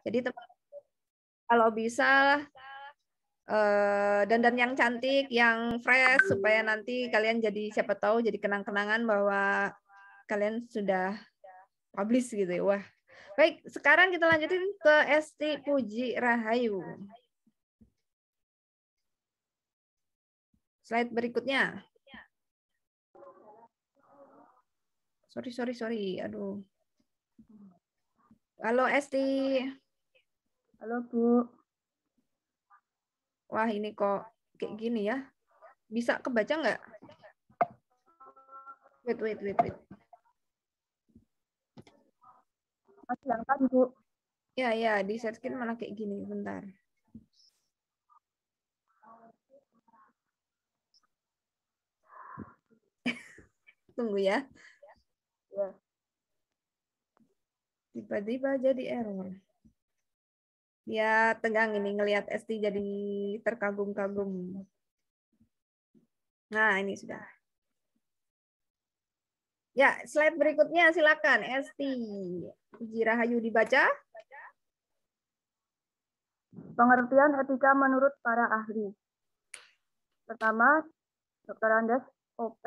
Jadi kalau bisa dandan yang cantik, yang fresh, supaya nanti kalian jadi siapa tahu jadi kenang-kenangan bahwa kalian sudah publish gitu ya. Wah. Baik, sekarang kita lanjutin ke Esti Puji Rahayu. Slide berikutnya. Sorry. Aduh. Halo Esti. Halo Bu. Wah ini kok kayak gini ya. Bisa kebaca nggak? Wait. Masih yang tadi Bu. Ya, di share screen malah kayak gini. Bentar. Tunggu ya. Ya. Tiba-tiba jadi error. Dia tegang ini ngelihat Esti jadi terkagum-kagum. Nah, ini sudah. Ya, slide berikutnya silakan Esti Puji Rahayu dibaca. Pengertian etika menurut para ahli. Pertama, Dr. Andes OP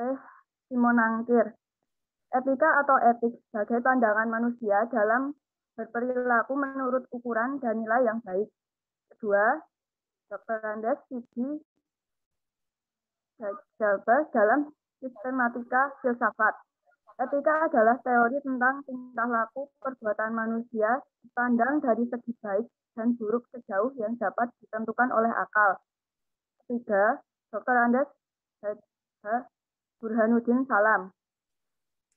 Simonangkir. Etika atau etik sebagai pandangan manusia dalam berperilaku menurut ukuran dan nilai yang baik. Kedua, Dr. Andes Sidi Jalbas dalam sistematika filsafat. Etika adalah teori tentang tingkah laku perbuatan manusia dipandang dari segi baik dan buruk sejauh yang dapat ditentukan oleh akal. Ketiga, Dr. Andes Burhanuddin Salam.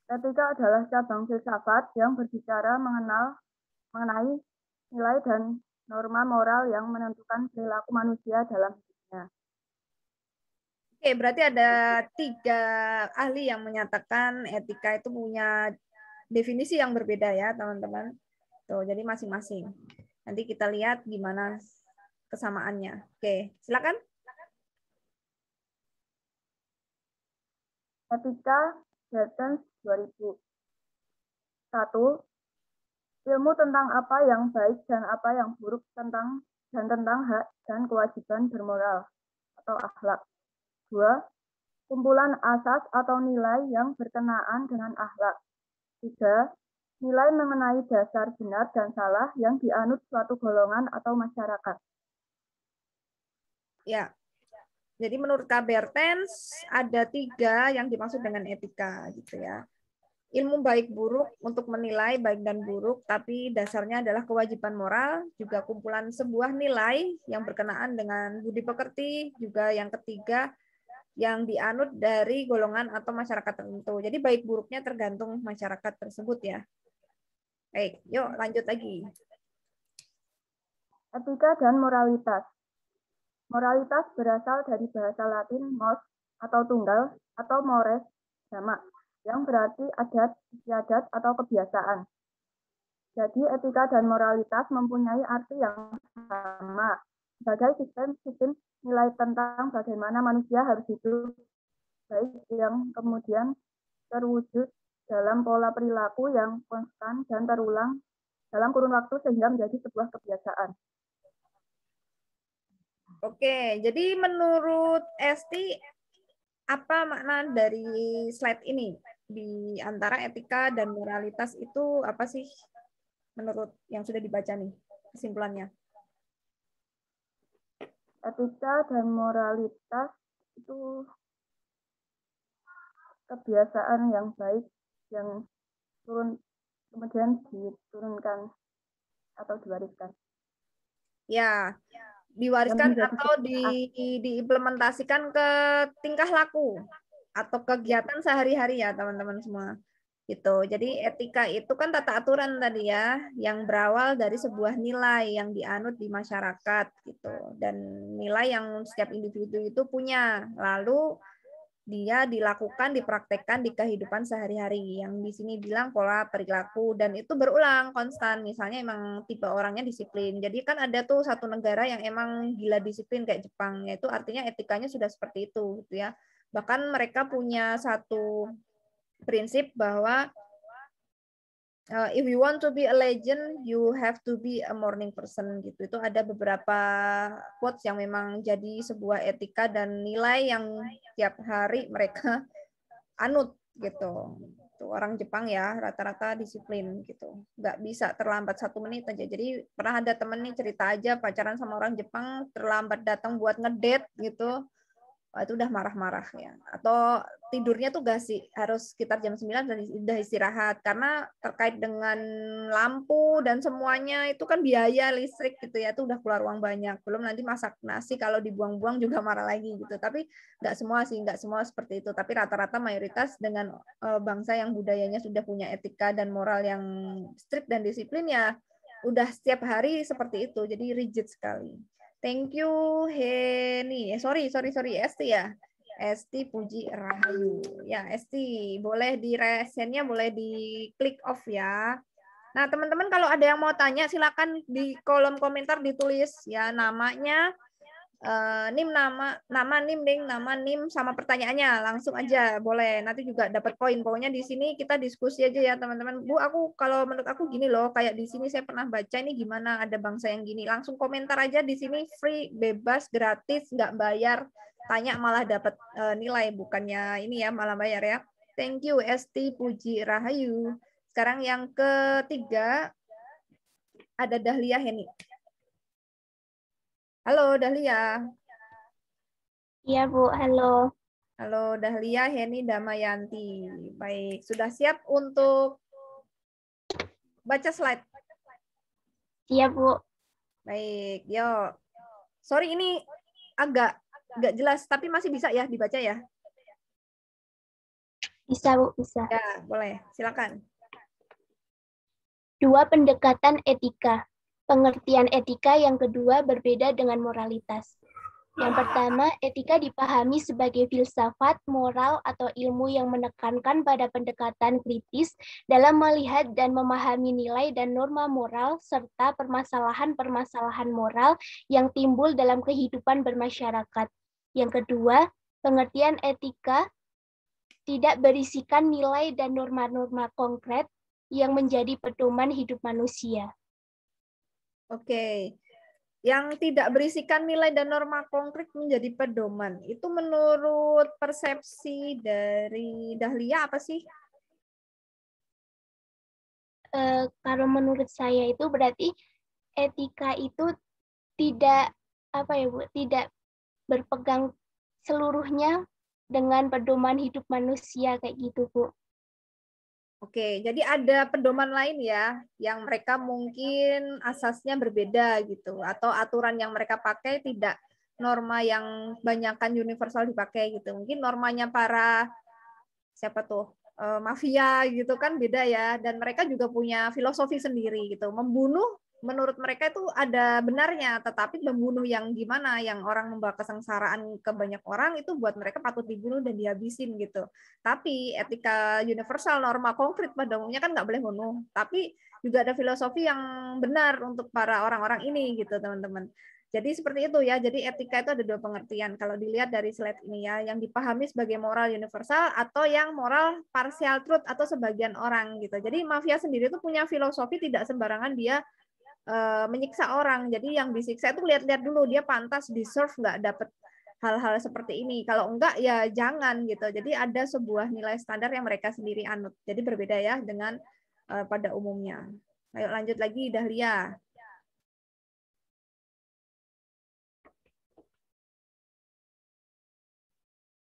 Etika adalah cabang filsafat yang berbicara mengenai nilai dan norma moral yang menentukan perilaku manusia dalam hidupnya. Oke, berarti ada 3 ahli yang menyatakan etika itu punya definisi yang berbeda ya, teman-teman. Tuh, jadi masing-masing. Nanti kita lihat gimana kesamaannya. Oke, silakan. Etika Bertens 2001. Ilmu tentang apa yang baik dan apa yang buruk tentang hak dan kewajiban bermoral atau akhlak. 2. Kumpulan asas atau nilai yang berkenaan dengan akhlak. 3. Nilai mengenai dasar benar dan salah yang dianut suatu golongan atau masyarakat. Ya, jadi menurut Kak Bertens ada 3 yang dimaksud dengan etika gitu ya. Ilmu baik buruk untuk menilai baik dan buruk, tapi dasarnya adalah kewajiban moral, juga kumpulan sebuah nilai yang berkenaan dengan budi pekerti, juga yang ketiga yang dianut dari golongan atau masyarakat tertentu. Jadi baik buruknya tergantung masyarakat tersebut ya. Baik, yuk lanjut lagi. Etika dan moralitas. Moralitas berasal dari bahasa Latin mos atau tunggal atau mores jamak yang berarti adat, istiadat atau kebiasaan. Jadi etika dan moralitas mempunyai arti yang sama sebagai sistem nilai tentang bagaimana manusia harus hidup baik yang kemudian terwujud dalam pola perilaku yang konstan dan terulang dalam kurun waktu sehingga menjadi sebuah kebiasaan. Oke, jadi menurut Esti, apa makna dari slide ini? Di antara etika dan moralitas itu apa sih menurut yang sudah dibaca nih, kesimpulannya? Etika dan moralitas itu kebiasaan yang baik yang kemudian diturunkan atau diwariskan. Ya, diwariskan atau diimplementasikan ke tingkah laku atau kegiatan sehari-hari ya teman-teman semua. Gitu. Jadi etika itu kan tata aturan tadi ya, yang berawal dari sebuah nilai yang dianut di masyarakat gitu. Dan nilai yang setiap individu itu punya. Lalu dia dilakukan, dipraktekkan di kehidupan sehari-hari. Yang di sini bilang pola perilaku dan itu berulang konstan. Misalnya emang tipe orangnya disiplin. Jadi kan ada tuh satu negara yang emang gila disiplin kayak Jepang, yaitu artinya etikanya sudah seperti itu gitu ya. Bahkan mereka punya satu prinsip bahwa if you want to be a legend, you have to be a morning person gitu. Itu ada beberapa quotes yang memang jadi sebuah etika dan nilai yang tiap hari mereka anut gitu. Tuh, orang Jepang ya rata-rata disiplin gitu. Nggak bisa terlambat 1 menit aja. Jadi pernah ada temen nih cerita aja pacaran sama orang Jepang terlambat datang buat ngedate gitu. Wah, itu udah marah-marah ya. Atau tidurnya tuh gak sih harus sekitar jam 9 dan udah istirahat karena terkait dengan lampu dan semuanya itu kan biaya listrik gitu ya, itu udah keluar uang banyak. Belum nanti masak nasi kalau dibuang-buang juga marah lagi gitu. Tapi nggak semua sih, nggak semua seperti itu. Tapi rata-rata mayoritas dengan bangsa yang budayanya sudah punya etika dan moral yang strict dan disiplin ya udah setiap hari seperti itu. Jadi rigid sekali. Thank you, Heni. Sorry, Esti ya. Esti Puji Rahayu. Ya, Esti, boleh di resennya boleh diklik off ya. Nah, teman-teman kalau ada yang mau tanya, silakan di kolom komentar ditulis ya namanya, NIM nama NIM sama pertanyaannya langsung aja boleh, nanti juga dapat poin. Pokoknya di sini kita diskusi aja ya teman-teman. Bu, aku kalau menurut aku gini loh, kayak di sini saya pernah baca ini gimana, ada bangsa yang gini, langsung komentar aja di sini, free, bebas, gratis, nggak bayar, tanya malah dapat nilai, bukannya ini ya malah bayar ya. Thank you Esti Puji Rahayu. Sekarang yang ketiga ada Dahlia Heni. Halo Dahlia. Iya Bu, halo. Halo Dahlia Heni Damayanti. Baik, sudah siap untuk baca slide? Iya Bu. Baik, yuk. Sorry ini agak nggak jelas, tapi masih bisa ya dibaca ya? Bisa Bu, bisa. Ya, boleh. Silakan. 2 pendekatan etika. Pengertian etika yang kedua berbeda dengan moralitas. Yang pertama, etika dipahami sebagai filsafat, moral, atau ilmu yang menekankan pada pendekatan kritis dalam melihat dan memahami nilai dan norma moral serta permasalahan-permasalahan moral yang timbul dalam kehidupan bermasyarakat. Yang kedua, pengertian etika tidak berisikan nilai dan norma-norma konkret yang menjadi pedoman hidup manusia. Oke. Yang tidak berisikan nilai dan norma konkret menjadi pedoman. Itu menurut persepsi dari Dahlia apa sih? Kalau menurut saya itu berarti etika itu tidak tidak berpegang seluruhnya dengan pedoman hidup manusia kayak gitu Bu. Oke, jadi ada pedoman lain ya, yang mereka mungkin asasnya berbeda gitu, atau aturan yang mereka pakai tidak norma yang banyakkan universal dipakai gitu. Mungkin normanya para siapa tuh mafia gitu kan beda ya, dan mereka juga punya filosofi sendiri gitu. Membunuh menurut mereka itu ada benarnya, tetapi membunuh yang gimana, yang orang membawa kesengsaraan ke banyak orang itu buat mereka patut dibunuh dan dihabisin gitu. Tapi etika universal, norma konkret pada umumnya kan nggak boleh bunuh. Tapi juga ada filosofi yang benar untuk para orang-orang ini gitu teman-teman. Jadi seperti itu ya. Jadi etika itu ada 2 pengertian. Kalau dilihat dari slide ini ya, yang dipahami sebagai moral universal atau yang moral partial truth atau sebagian orang gitu. Jadi mafia sendiri itu punya filosofi tidak sembarangan dia menyiksa orang. Jadi yang disiksa itu lihat-lihat dulu dia pantas deserve nggak dapat hal-hal seperti ini. Kalau enggak ya jangan gitu. Jadi ada sebuah nilai standar yang mereka sendiri anut. Jadi berbeda ya dengan pada umumnya. Ayo lanjut lagi Dahlia.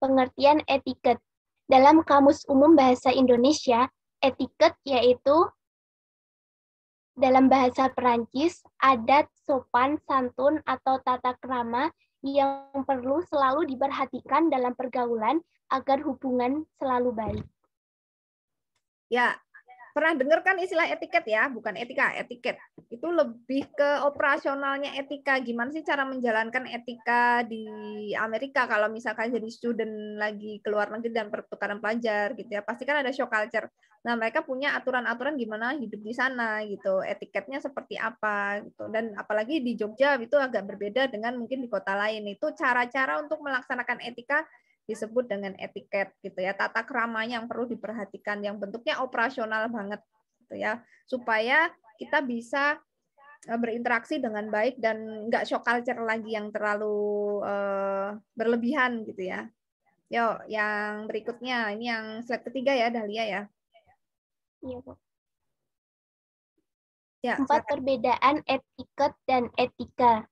Pengertian etiket. Dalam Kamus Umum Bahasa Indonesia, etiket yaitu dalam bahasa Perancis, adat, sopan, santun, atau tata krama yang perlu selalu diperhatikan dalam pergaulan agar hubungan selalu baik. Ya, pernah dengar kan istilah etiket ya, bukan etika, etiket. Itu lebih ke operasionalnya etika. Gimana sih cara menjalankan etika di Amerika kalau misalkan jadi student lagi keluar negeri dan pertukaran pelajar gitu ya. Pasti kan ada show culture. Nah, mereka punya aturan-aturan gimana hidup di sana gitu. Etiketnya seperti apa gitu. Dan apalagi di Jogja itu agak berbeda dengan mungkin di kota lain. Itu cara-cara untuk melaksanakan etika disebut dengan etiket gitu ya, tata keramanya yang perlu diperhatikan yang bentuknya operasional banget gitu gitu ya, supaya kita bisa berinteraksi dengan baik dan nggak shock culture lagi yang terlalu berlebihan gitu ya. Yuk, yang berikutnya ini yang slide ketiga ya, Dahlia ya. Iya, Bu. Ya, 4 silakan. perbedaan etiket dan etika.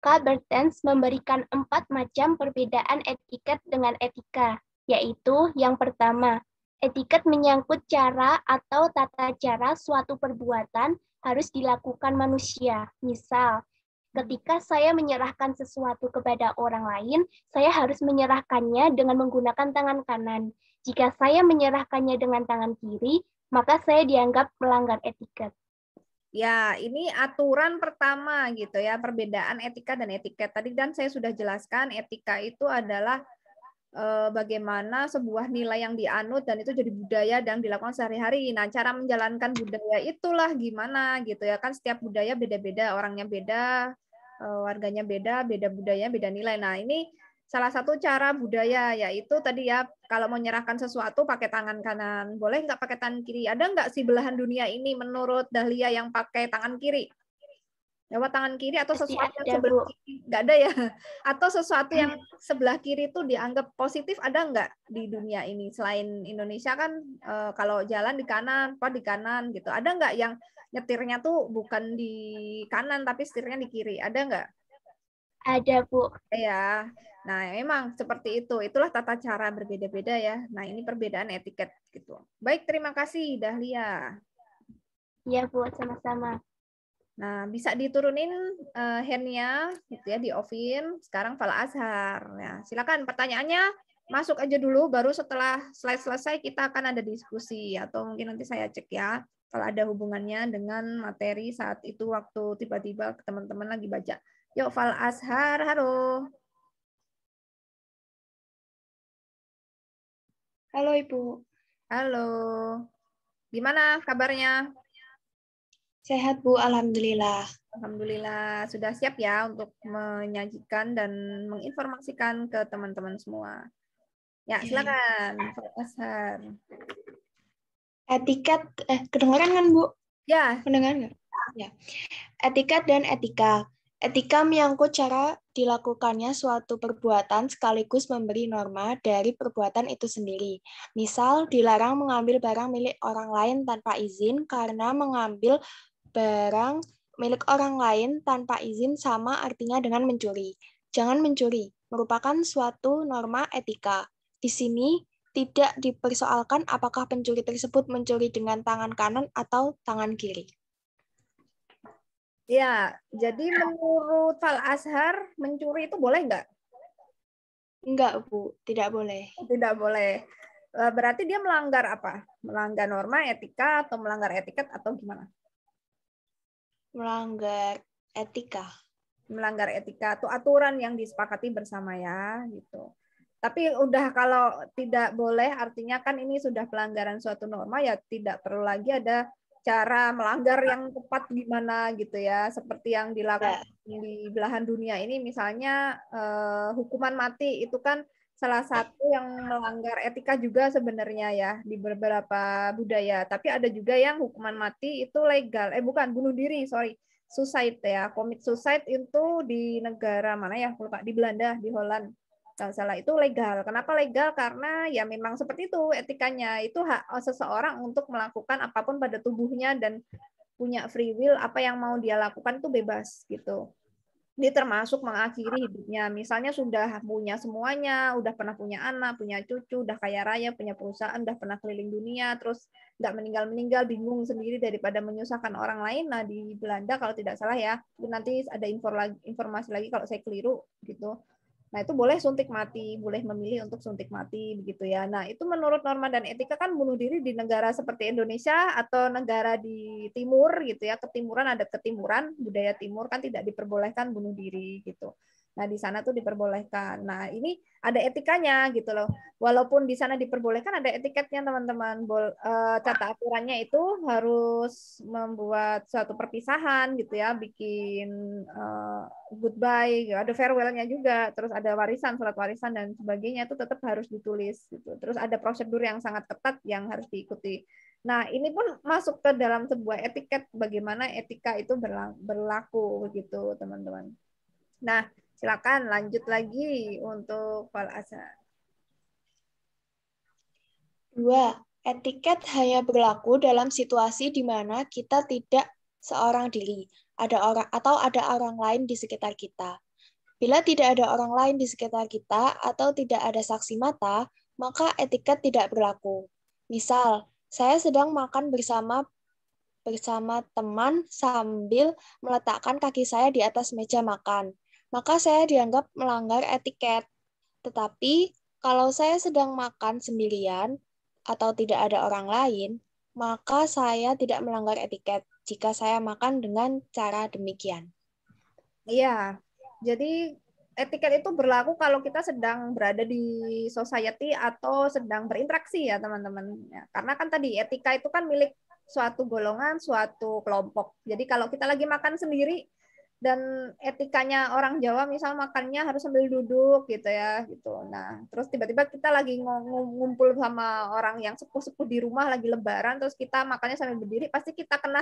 K. Bertens memberikan 4 macam perbedaan etiket dengan etika, yaitu yang pertama, etiket menyangkut cara atau tata cara suatu perbuatan harus dilakukan manusia. Misal, ketika saya menyerahkan sesuatu kepada orang lain, saya harus menyerahkannya dengan menggunakan tangan kanan. Jika saya menyerahkannya dengan tangan kiri, maka saya dianggap melanggar etiket. Ya, ini aturan pertama gitu ya, perbedaan etika dan etiket. Tadi dan saya sudah jelaskan, etika itu adalah bagaimana sebuah nilai yang dianut dan itu jadi budaya dan dilakukan sehari-hari. Nah, cara menjalankan budaya itulah gimana gitu ya. Kan setiap budaya beda-beda, orangnya beda, warganya beda, beda budaya, beda nilai. Nah, ini salah satu cara budaya, yaitu tadi ya, kalau mau menyerahkan sesuatu pakai tangan kanan. Boleh nggak pakai tangan kiri? Ada nggak sih belahan dunia ini menurut Dahlia yang pakai tangan kiri? Lewat tangan kiri atau Pasti sesuatu yang ada, sebelah Bu. kiri? Nggak ada ya? Atau sesuatu yang sebelah kiri itu dianggap positif, ada nggak di dunia ini? Selain Indonesia kan kalau jalan di kanan, apa di kanan gitu. Ada nggak yang nyetirnya tuh bukan di kanan tapi setirnya di kiri? Ada nggak? Ada, Bu. Ya, nah memang seperti itu. Itulah tata cara berbeda-beda ya. Nah ini perbedaan etiket gitu. Baik, terima kasih Dahlia. Iya, Bu, sama-sama. Nah bisa diturunin handnya gitu ya di Ovin. Sekarang Fal Azhar. Ya, silakan pertanyaannya masuk aja dulu. Baru setelah slide selesai kita akan ada diskusi atau mungkin nanti saya cek ya kalau ada hubungannya dengan materi saat itu waktu tiba-tiba teman-teman lagi baca. Yuk Fal Azhar, halo. Halo Ibu. Halo. Gimana kabarnya? Sehat Bu, Alhamdulillah. Alhamdulillah. Sudah siap ya untuk menyajikan dan menginformasikan ke teman-teman semua. Ya, silakan. Pak Ashar. Etiket, kedengaran kan Bu? Ya, Mendengar nggak? Ya. Etiket dan etika. Etika menyangkut cara dilakukannya suatu perbuatan sekaligus memberi norma dari perbuatan itu sendiri. Misal, dilarang mengambil barang milik orang lain tanpa izin karena mengambil barang milik orang lain tanpa izin sama artinya dengan mencuri. Jangan mencuri, merupakan suatu norma etika. Di sini tidak dipersoalkan apakah pencuri tersebut mencuri dengan tangan kanan atau tangan kiri. ya. Jadi menurut Fal Azhar, mencuri itu boleh nggak? Enggak, Bu. Tidak boleh. Tidak boleh. Berarti dia melanggar apa? Melanggar norma etika atau melanggar etiket atau gimana? Melanggar etika. Melanggar etika atau aturan yang disepakati bersama ya, gitu. Tapi udah kalau tidak boleh artinya kan ini sudah pelanggaran suatu norma ya tidak perlu lagi ada cara melanggar yang tepat gimana gitu ya. Seperti yang dilakukan di belahan dunia ini misalnya hukuman mati itu kan salah satu yang melanggar etika juga sebenarnya ya di beberapa budaya. Tapi ada juga yang hukuman mati itu legal. Bukan bunuh diri, sorry. Suicide ya, commit suicide itu di negara mana ya? Lupa, di Belanda, di Holland. Kalau salah itu legal. Kenapa legal? Karena ya memang seperti itu etikanya. Itu hak seseorang untuk melakukan apapun pada tubuhnya dan punya free will, apa yang mau dia lakukan itu bebas gitu. Dia termasuk mengakhiri hidupnya. Misalnya sudah punya semuanya, udah pernah punya anak, punya cucu, udah kaya raya, punya perusahaan, udah pernah keliling dunia, terus nggak meninggal-meninggal, bingung sendiri daripada menyusahkan orang lain. Nah di Belanda kalau tidak salah ya, nanti ada informasi lagi kalau saya keliru gitu. Nah, itu boleh suntik mati, boleh memilih untuk suntik mati begitu ya. Nah, itu menurut norma dan etika kan bunuh diri di negara seperti Indonesia atau negara di timur gitu ya, ketimuran adat ketimuran, budaya timur kan tidak diperbolehkan bunuh diri gitu. Nah, di sana tuh diperbolehkan. Nah, ini ada etikanya gitu loh. Walaupun di sana diperbolehkan ada etiketnya teman-teman. Tata aturannya itu harus membuat suatu perpisahan gitu ya, bikin goodbye, ada farewell-nya juga, terus ada warisan, surat warisan dan sebagainya itu tetap harus ditulis gitu. Terus ada prosedur yang sangat ketat yang harus diikuti. Nah, ini pun masuk ke dalam sebuah etiket bagaimana etika itu berlaku begitu, teman-teman. Nah, silakan lanjut lagi untuk Fal Azhar. 2. Etiket hanya berlaku dalam situasi di mana kita tidak seorang diri, ada orang lain di sekitar kita. Bila tidak ada orang lain di sekitar kita atau tidak ada saksi mata, maka etiket tidak berlaku. Misal, saya sedang makan bersama teman sambil meletakkan kaki saya di atas meja makan. Maka saya dianggap melanggar etiket. Tetapi, kalau saya sedang makan sendirian atau tidak ada orang lain, maka saya tidak melanggar etiket jika saya makan dengan cara demikian. Iya, jadi etiket itu berlaku kalau kita sedang berada di society atau sedang berinteraksi ya teman-teman. Ya, karena kan tadi etika itu kan milik suatu golongan, suatu kelompok. Jadi kalau kita lagi makan sendiri dan etikanya orang Jawa misal makannya harus sambil duduk gitu ya gitu. Nah, terus tiba-tiba kita lagi ngumpul sama orang yang sepuh-sepuh di rumah lagi lebaran terus kita makannya sambil berdiri pasti kita kena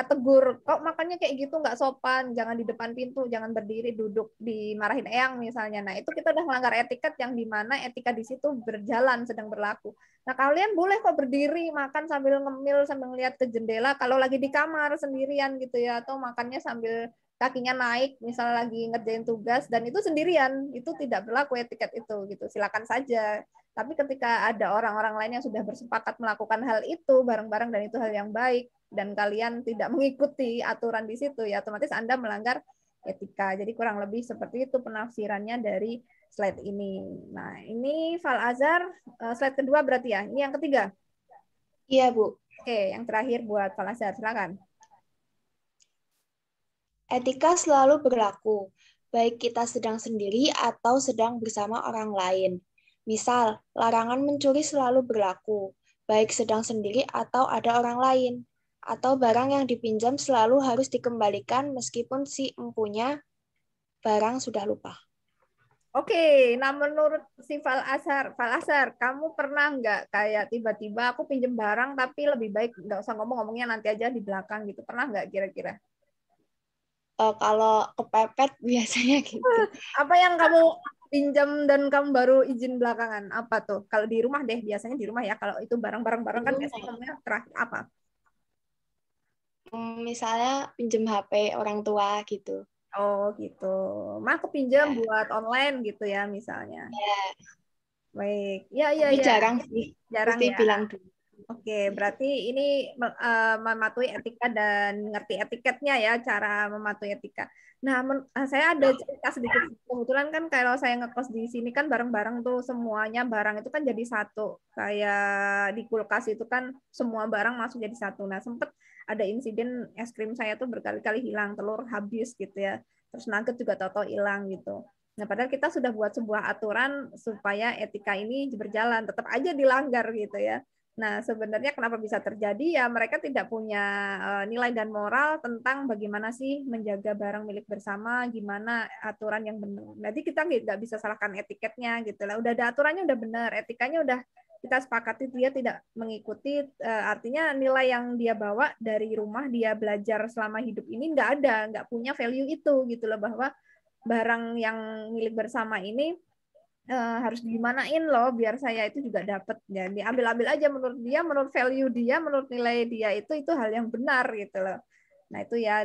tegur, kok makannya kayak gitu nggak sopan, jangan di depan pintu, jangan berdiri, duduk, dimarahin eyang misalnya. Nah itu kita udah melanggar etiket yang dimana etika di situ berjalan, sedang berlaku. Nah kalian boleh kok berdiri makan sambil ngemil, sambil ngeliat ke jendela kalau lagi di kamar sendirian gitu ya, atau makannya sambil kakinya naik, misalnya lagi ngerjain tugas dan itu sendirian, itu tidak berlaku etiket itu gitu. Silakan saja. Tapi ketika ada orang-orang lain yang sudah bersepakat melakukan hal itu bareng-bareng dan itu hal yang baik, dan kalian tidak mengikuti aturan di situ, ya otomatis Anda melanggar etika. Jadi kurang lebih seperti itu penafsirannya dari slide ini. Nah, ini Fal Azhar, slide kedua berarti ya. Ini yang ketiga. Iya, Bu. Oke, yang terakhir buat Fal Azhar, silakan. Etika selalu berlaku, baik kita sedang sendiri atau sedang bersama orang lain. Misal, larangan mencuri selalu berlaku, baik sedang sendiri atau ada orang lain. Atau barang yang dipinjam selalu harus dikembalikan meskipun si empunya barang sudah lupa. Oke, nah menurut si Fal Azhar, kamu pernah nggak kayak tiba-tiba aku pinjem barang tapi lebih baik nggak usah ngomongnya nanti aja di belakang gitu. Pernah nggak kira-kira? Kalau kepepet biasanya gitu. Apa yang kamu pinjam dan kamu baru izin belakangan? Apa tuh? Kalau di rumah deh, biasanya di rumah ya. Kalau itu barang-barang kan biasanya ngomongnya terakhir apa? Misalnya pinjem HP orang tua gitu. Oh gitu. Mah aku pinjam Ya, buat online gitu ya misalnya. ya. Baik. Ya, ya, Tapi ya. jarang sih. Jarang Mesti ya. bilang dulu. Oke, berarti ini mematuhi etika dan ngerti etiketnya ya, cara mematuhi etika. Nah, saya ada cerita sedikit. Kebetulan kan kalau saya ngekos di sini kan bareng-bareng tuh semuanya barang itu kan jadi satu. Kayak di kulkas itu kan semua barang masuk jadi satu. Nah, sempet ada insiden es krim saya tuh berkali-kali hilang, telur habis gitu ya. Terus nugget juga tahu-tahu hilang gitu. Nah, padahal kita sudah buat sebuah aturan supaya etika ini berjalan, tetap aja dilanggar gitu ya. Nah, sebenarnya kenapa bisa terjadi ya mereka tidak punya nilai dan moral tentang bagaimana sih menjaga barang milik bersama, gimana aturan yang benar. Jadi kita nggak bisa salahkan etiketnya gitu lah. Udah ada aturannya udah benar, etikanya udah kita sepakati dia tidak mengikuti, artinya nilai yang dia bawa dari rumah dia belajar selama hidup ini nggak punya value itu gitu loh, bahwa barang yang milik bersama ini harus gimanain loh biar saya itu juga dapat. Jadi ambil-ambil aja menurut dia, menurut value dia, menurut nilai dia itu hal yang benar gitu loh. Nah itu ya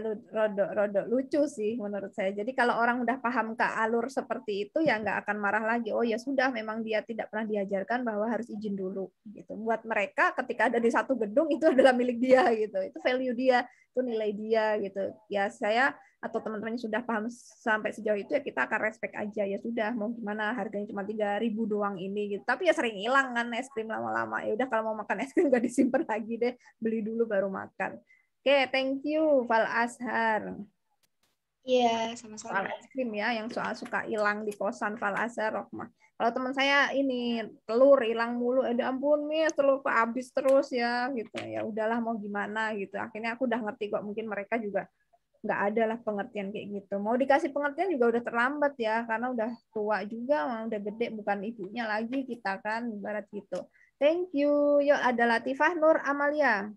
rodok lucu sih menurut saya. Jadi kalau orang udah paham ke alur seperti itu ya nggak akan marah lagi. Oh ya sudah, memang dia tidak pernah diajarkan bahwa harus izin dulu gitu. Buat mereka ketika ada di satu gedung itu adalah milik dia gitu. Itu value dia, itu nilai dia gitu. Ya saya atau teman-teman yang sudah paham sampai sejauh itu ya kita akan respect aja, ya sudah mau gimana, harganya cuma 3.000 doang ini gitu. Tapi ya sering hilang kan es krim lama-lama. Ya udah kalau mau makan es krim gak disimpan lagi deh, beli dulu baru makan. Oke, thank you Fal Azhar. Iya, Soal sama-sama. es krim ya, yang soal suka hilang di kosan Fal Azhar, Rohmah. Kalau teman saya ini telur hilang mulu, ada ampun Miss, telur kok habis terus ya gitu. Ya udahlah mau gimana gitu. Akhirnya aku udah ngerti kok, mungkin mereka juga nggak ada lah pengertian kayak gitu. Mau dikasih pengertian juga udah terlambat ya, karena udah tua juga, udah gede, bukan ibunya lagi kita kan, ibarat gitu. Thank you. Yuk ada Latifah Nur Amalia.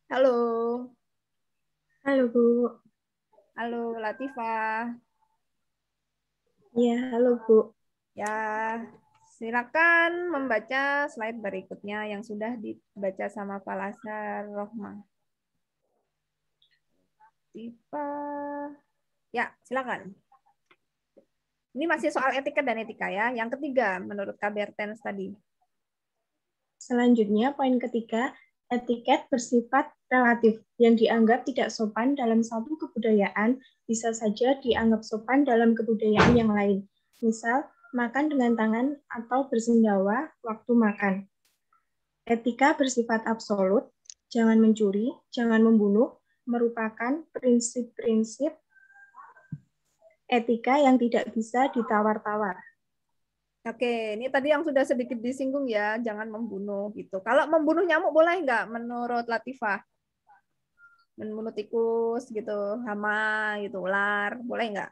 Halo. Halo Bu. Halo Latifah. Iya, halo Bu. Ya, silakan membaca slide berikutnya yang sudah dibaca sama Falasar Rohmah. Latifah. Ya, silakan. Ini masih soal etika dan etika ya. Yang ketiga, menurut Kak Bertens tadi. Selanjutnya, poin ketiga, etiket bersifat relatif yang dianggap tidak sopan dalam satu kebudayaan bisa saja dianggap sopan dalam kebudayaan yang lain. Misal, makan dengan tangan atau bersendawa waktu makan. Etika bersifat absolut, jangan mencuri, jangan membunuh, merupakan prinsip-prinsip etika yang tidak bisa ditawar-tawar. Oke, ini tadi yang sudah sedikit disinggung ya, jangan membunuh gitu. Kalau membunuh nyamuk boleh nggak menurut Latifah? Membunuh tikus gitu, hama gitu, ular, boleh nggak?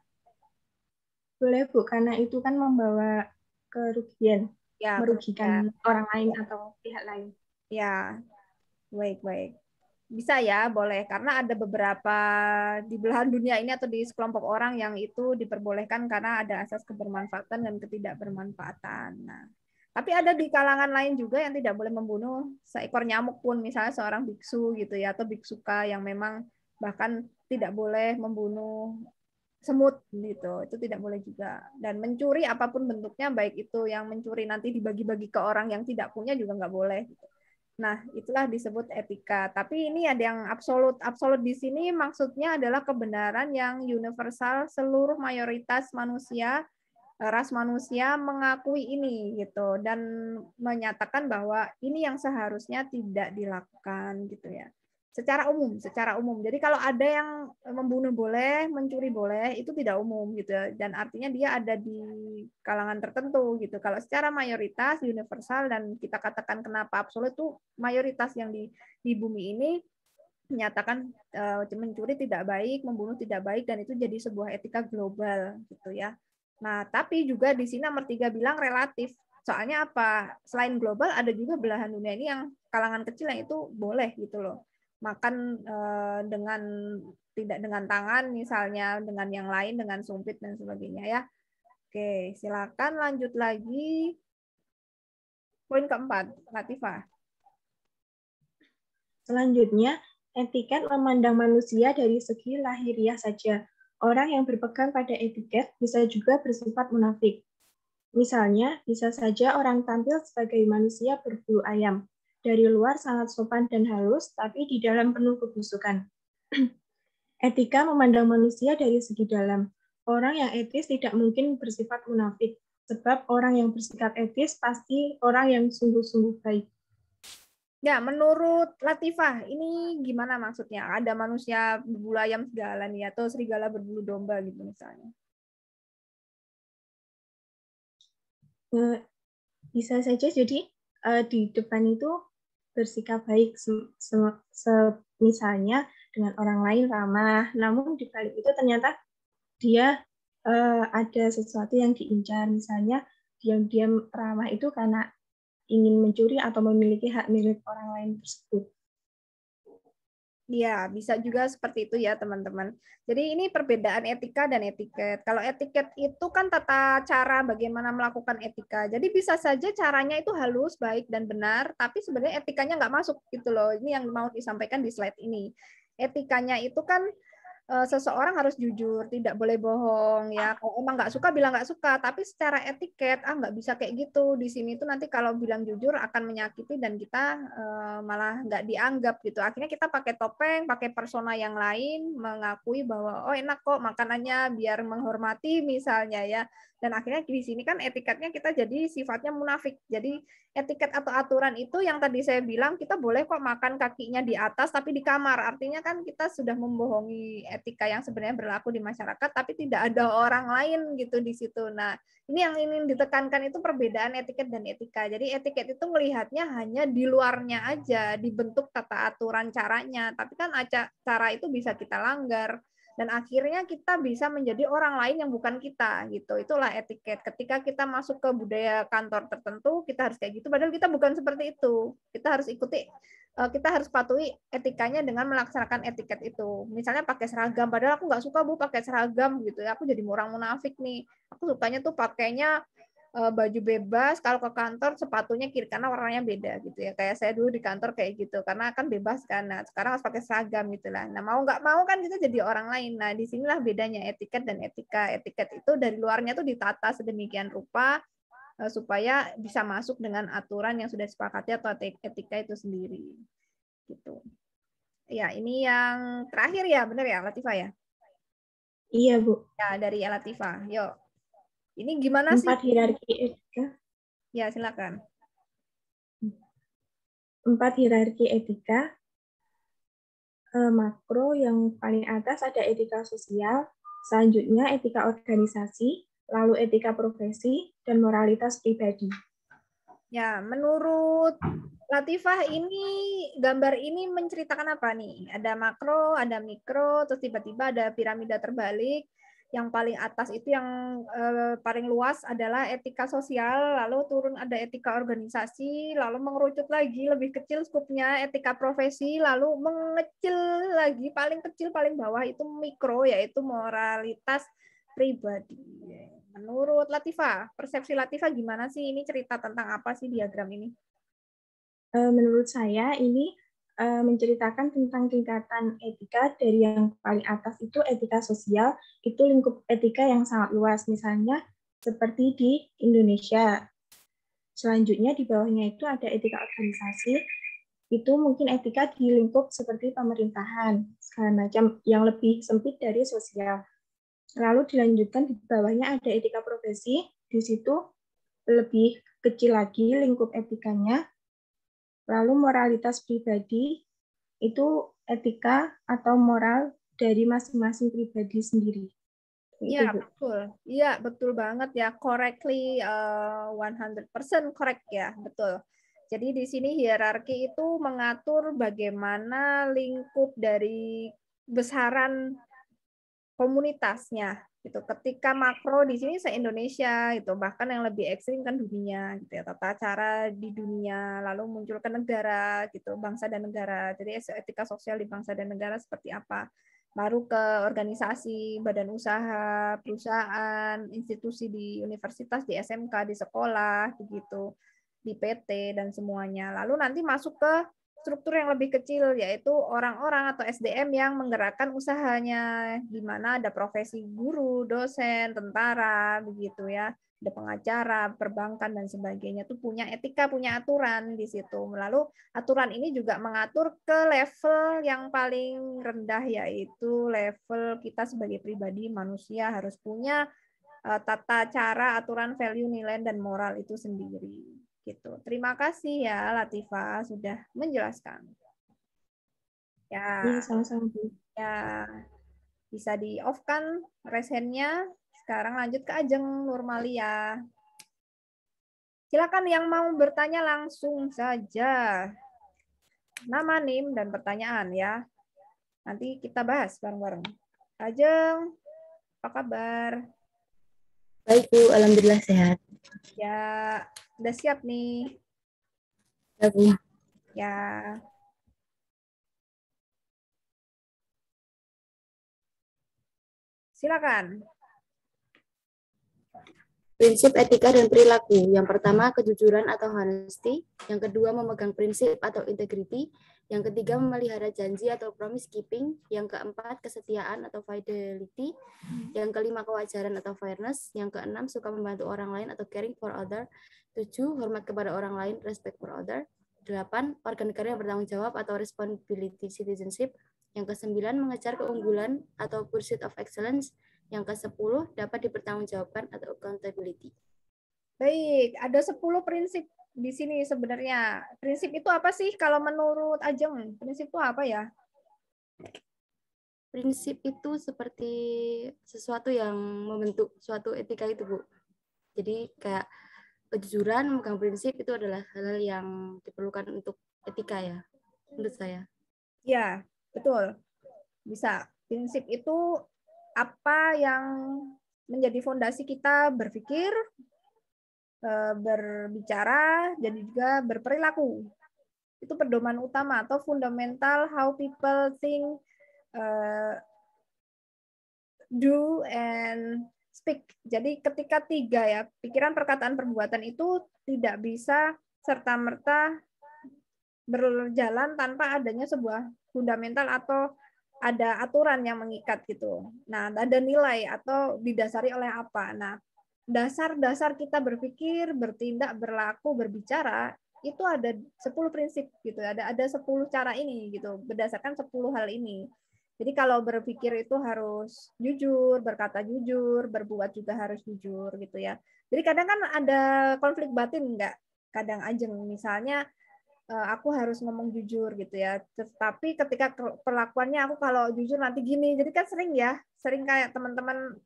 Boleh Bu, karena itu kan membawa kerugian, Ya, merugikan orang lain atau pihak lain. Ya, baik-baik. Bisa ya, boleh. Karena ada beberapa di belahan dunia ini atau di sekelompok orang yang itu diperbolehkan karena ada asas kebermanfaatan dan ketidakbermanfaatan. Nah, tapi ada di kalangan lain juga yang tidak boleh membunuh seekor nyamuk pun, misalnya seorang biksu gitu ya, atau biksuka yang memang bahkan tidak boleh membunuh semut gitu, itu tidak boleh juga. Dan mencuri apapun bentuknya, baik itu yang mencuri nanti dibagi-bagi ke orang yang tidak punya juga nggak boleh. Gitu. Nah, itulah disebut etika. Tapi ini ada yang absolut. Absolut di sini maksudnya adalah kebenaran yang universal, seluruh mayoritas manusia, ras manusia mengakui ini gitu dan menyatakan bahwa ini yang seharusnya tidak dilakukan gitu ya. Secara umum. Jadi kalau ada yang membunuh boleh, mencuri boleh, itu tidak umum gitu ya. Dan artinya dia ada di kalangan tertentu gitu. Kalau secara mayoritas, universal, dan kita katakan kenapa absolut itu mayoritas yang di bumi ini menyatakan mencuri tidak baik, membunuh tidak baik, dan itu jadi sebuah etika global gitu ya. Nah, tapi juga di sini nomor 3 bilang relatif. Soalnya apa? Selain global ada juga belahan dunia ini yang kalangan kecil yang itu boleh gitu loh. Makan dengan tidak dengan tangan misalnya, dengan yang lain, dengan sumpit dan sebagainya ya. Oke, silakan lanjut lagi. Poin keempat, Latifah. Selanjutnya, etiket memandang manusia dari segi lahiriah saja. Orang yang berpegang pada etiket bisa juga bersifat munafik. Misalnya, bisa saja orang tampil sebagai manusia berbulu ayam. Dari luar sangat sopan dan halus, tapi di dalam penuh kebusukan. Etika memandang manusia dari segi dalam. Orang yang etis tidak mungkin bersifat munafik, sebab orang yang bersikap etis pasti orang yang sungguh-sungguh baik. Ya, menurut Latifah, ini gimana maksudnya? Ada manusia berbulu ayam segala nih, atau serigala berbulu domba gitu misalnya. Bisa saja jadi di depan itu bersikap baik, misalnya dengan orang lain ramah, namun di balik itu ternyata dia ada sesuatu yang diincar, misalnya diam-diam ramah itu karena ingin mencuri atau memiliki hak milik orang lain tersebut. Iya, bisa juga seperti itu ya teman-teman. Jadi ini perbedaan etika dan etiket. Kalau etiket itu kan tata cara bagaimana melakukan etika. Jadi bisa saja caranya itu halus, baik, dan benar, tapi sebenarnya etikanya nggak masuk gitu loh. Ini yang mau disampaikan di slide ini. Etikanya itu kan seseorang harus jujur, tidak boleh bohong ya. Kalau emang nggak suka bilang nggak suka, tapi secara etiket nggak bisa kayak gitu. Di sini tuh nanti kalau bilang jujur akan menyakiti dan kita malah nggak dianggap gitu. Akhirnya kita pakai topeng, pakai persona yang lain, mengakui bahwa oh enak kok makanannya biar menghormati misalnya ya. Dan akhirnya di sini kan etiketnya kita jadi sifatnya munafik. Jadi etiket atau aturan itu yang tadi saya bilang kita boleh kok makan kakinya di atas tapi di kamar. Artinya kan kita sudah membohongi etika yang sebenarnya berlaku di masyarakat tapi tidak ada orang lain gitu di situ. Nah, ini yang ingin ditekankan itu perbedaan etiket dan etika. Jadi etiket itu melihatnya hanya di luarnya aja, dibentuk tata aturan caranya. Tapi kan cara itu bisa kita langgar. dan akhirnya kita bisa menjadi orang lain yang bukan kita gitu. Itulah etiket. Ketika kita masuk ke budaya kantor tertentu, kita harus kayak gitu, padahal kita bukan seperti itu. Kita harus ikuti, kita harus patuhi etikanya dengan melaksanakan etiket itu. Misalnya pakai seragam, padahal aku nggak suka Bu pakai seragam gitu ya, aku jadi orang munafik nih. Aku sukanya tuh pakainya baju bebas, kalau ke kantor sepatunya kiri kanan warnanya beda gitu ya. Kayak saya dulu di kantor kayak gitu, karena kan bebas kan. Nah, sekarang harus pakai seragam gitu lah. Nah, mau nggak mau kan kita jadi orang lain. Nah, disinilah bedanya etiket dan etika. Etiket itu dari luarnya tuh ditata sedemikian rupa supaya bisa masuk dengan aturan yang sudah disepakati atau etika itu sendiri. Gitu. Ya, ini yang terakhir ya, benar ya, Latifah ya? Iya, Bu. Ya, dari Latifah. Yuk. Ini gimana sih? 4 hierarki etika. Ya, silakan. 4 hierarki etika. Makro yang paling atas ada etika sosial, selanjutnya etika organisasi, lalu etika profesi, dan moralitas pribadi. Ya, menurut Latifah ini gambar ini menceritakan apa nih? Ada makro, ada mikro, terus tiba-tiba ada piramida terbalik. Yang paling atas itu yang paling luas adalah etika sosial, lalu turun ada etika organisasi, lalu mengerucut lagi lebih kecil skupnya etika profesi, lalu mengecil lagi paling kecil paling bawah itu mikro yaitu moralitas pribadi. Menurut Latifah, persepsi Latifah gimana sih? Ini cerita tentang apa sih diagram ini? Menurut saya ini menceritakan tentang tingkatan etika dari yang paling atas itu etika sosial, itu lingkup etika yang sangat luas, misalnya seperti di Indonesia. Selanjutnya di bawahnya itu ada etika organisasi, itu mungkin etika di lingkup seperti pemerintahan, segala macam yang lebih sempit dari sosial. Lalu dilanjutkan di bawahnya ada etika profesi, di situ lebih kecil lagi lingkup etikanya. Lalu moralitas pribadi itu etika atau moral dari masing-masing pribadi sendiri. Iya, betul. Iya, betul banget ya. Correctly 100% correct ya, betul. Jadi di sini hierarki itu mengatur bagaimana lingkup dari besaran komunitasnya gitu. Ketika makro di sini se-Indonesia itu, bahkan yang lebih ekstrim kan dunia gitu ya, tata cara di dunia, lalu muncul ke negara gitu, bangsa dan negara. Jadi etika sosial di bangsa dan negara seperti apa? Baru ke organisasi, badan usaha, perusahaan, institusi di universitas, di SMK, di sekolah begitu, di PT dan semuanya. Lalu nanti masuk ke struktur yang lebih kecil, yaitu orang-orang atau SDM yang menggerakkan usahanya, di mana ada profesi guru, dosen, tentara, begitu ya, ada pengacara, perbankan, dan sebagainya, itu punya etika, punya aturan di situ. Lalu aturan ini juga mengatur ke level yang paling rendah, yaitu level kita sebagai pribadi manusia harus punya tata cara, aturan, value, nilai, dan moral itu sendiri. Gitu. Terima kasih ya Latifah sudah menjelaskan. Ya, sama-sama. ya bisa di off kan raise hand-nya. Sekarang lanjut ke Ajeng Nurmalia. Silakan yang mau bertanya langsung saja. Nama, NIM, dan pertanyaan ya. Nanti kita bahas bareng-bareng. Ajeng, apa kabar? Baik Bu, alhamdulillah sehat. Ya, udah siap nih. Ya Bu. Ya. Silakan. Prinsip etika dan perilaku. Yang pertama, kejujuran atau honesty. Yang kedua, memegang prinsip atau integrity. Yang ketiga, memelihara janji atau promise keeping. Yang keempat, kesetiaan atau fidelity. Yang kelima, kewajaran atau fairness. Yang keenam, suka membantu orang lain atau caring for other. 7, hormat kepada orang lain, respect for other. 8, warga negara yang bertanggung jawab atau responsibility citizenship. Yang ke-9, mengejar keunggulan atau pursuit of excellence. Yang ke-10 dapat dipertanggungjawabkan atau accountability. Baik, ada 10 prinsip di sini sebenarnya. Prinsip itu apa sih kalau menurut Ajeng? Prinsip itu apa ya? Prinsip itu seperti sesuatu yang membentuk suatu etika itu, Bu. Jadi kayak kejujuran, memegang prinsip itu adalah hal-hal yang diperlukan untuk etika ya, menurut saya. Ya, betul. Bisa. Prinsip itu apa yang menjadi fondasi kita berpikir, berbicara, dan juga berperilaku. Itu pedoman utama atau fundamental how people think, do, and speak. Jadi ketika 3 ya, pikiran, perkataan, perbuatan itu tidak bisa serta-merta berjalan tanpa adanya sebuah fundamental atau ada aturan yang mengikat gitu. Nah, ada nilai atau didasari oleh apa. Nah, dasar-dasar kita berpikir, bertindak, berlaku, berbicara itu ada 10 prinsip gitu. Ada 10 cara ini gitu, berdasarkan 10 hal ini. Jadi kalau berpikir itu harus jujur, berkata jujur, berbuat juga harus jujur gitu ya. Jadi kadang kan ada konflik batin enggak? Kadang Ajeng misalnya aku harus ngomong jujur gitu ya. Tapi ketika perlakuannya aku kalau jujur nanti gini. Jadi kan sering kayak teman-teman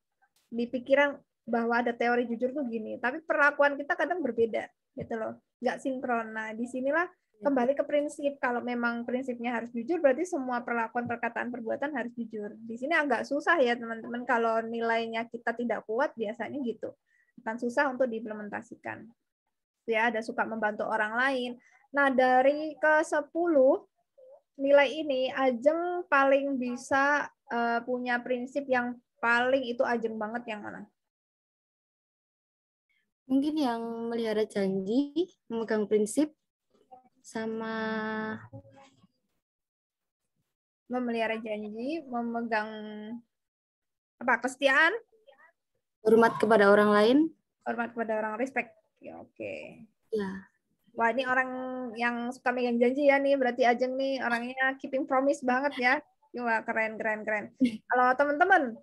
di pikiran bahwa ada teori jujur tuh gini. Tapi perlakuan kita kadang berbeda gitu loh. Nggak sinkron. Nah, disinilah kembali ke prinsip. Kalau memang prinsipnya harus jujur, berarti semua perlakuan, perkataan, perbuatan harus jujur. Di sini agak susah ya teman-teman. Kalau nilainya kita tidak kuat, biasanya gitu. Akan susah untuk diimplementasikan. Ya, ada suka membantu orang lain. Nah, dari ke-10 nilai ini, Ajeng paling bisa punya prinsip yang paling itu Ajeng banget yang mana? Mungkin yang melihara janji, memegang prinsip, sama memelihara janji, memegang apa? Kesetiaan, hormat kepada orang lain. hormat kepada orang, respect. Ya, oke. Ya. Wah, ini orang yang suka megang janji ya nih, berarti Ajeng nih orangnya keeping promise banget ya. Wah, keren. Kalau teman-teman,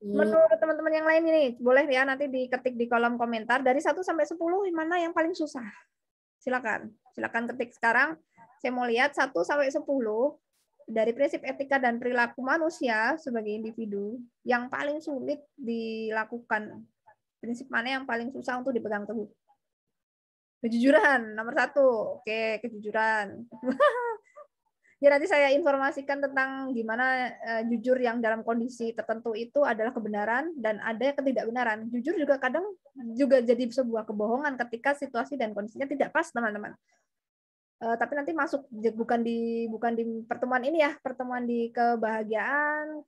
menurut teman-teman yang lain ini, boleh ya nanti diketik di kolom komentar dari 1 sampai 10 mana yang paling susah. Silakan ketik sekarang. Saya mau lihat 1 sampai 10 dari prinsip etika dan perilaku manusia sebagai individu yang paling sulit dilakukan. Prinsip mana yang paling susah untuk dipegang teguh? Kejujuran nomor 1. Oke, kejujuran. Ya, nanti saya informasikan tentang gimana jujur yang dalam kondisi tertentu itu adalah kebenaran dan ada ketidakbenaran. Jujur juga kadang juga jadi sebuah kebohongan ketika situasi dan kondisinya tidak pas, teman-teman. Tapi nanti masuk bukan di pertemuan ini ya, pertemuan di kebahagiaan,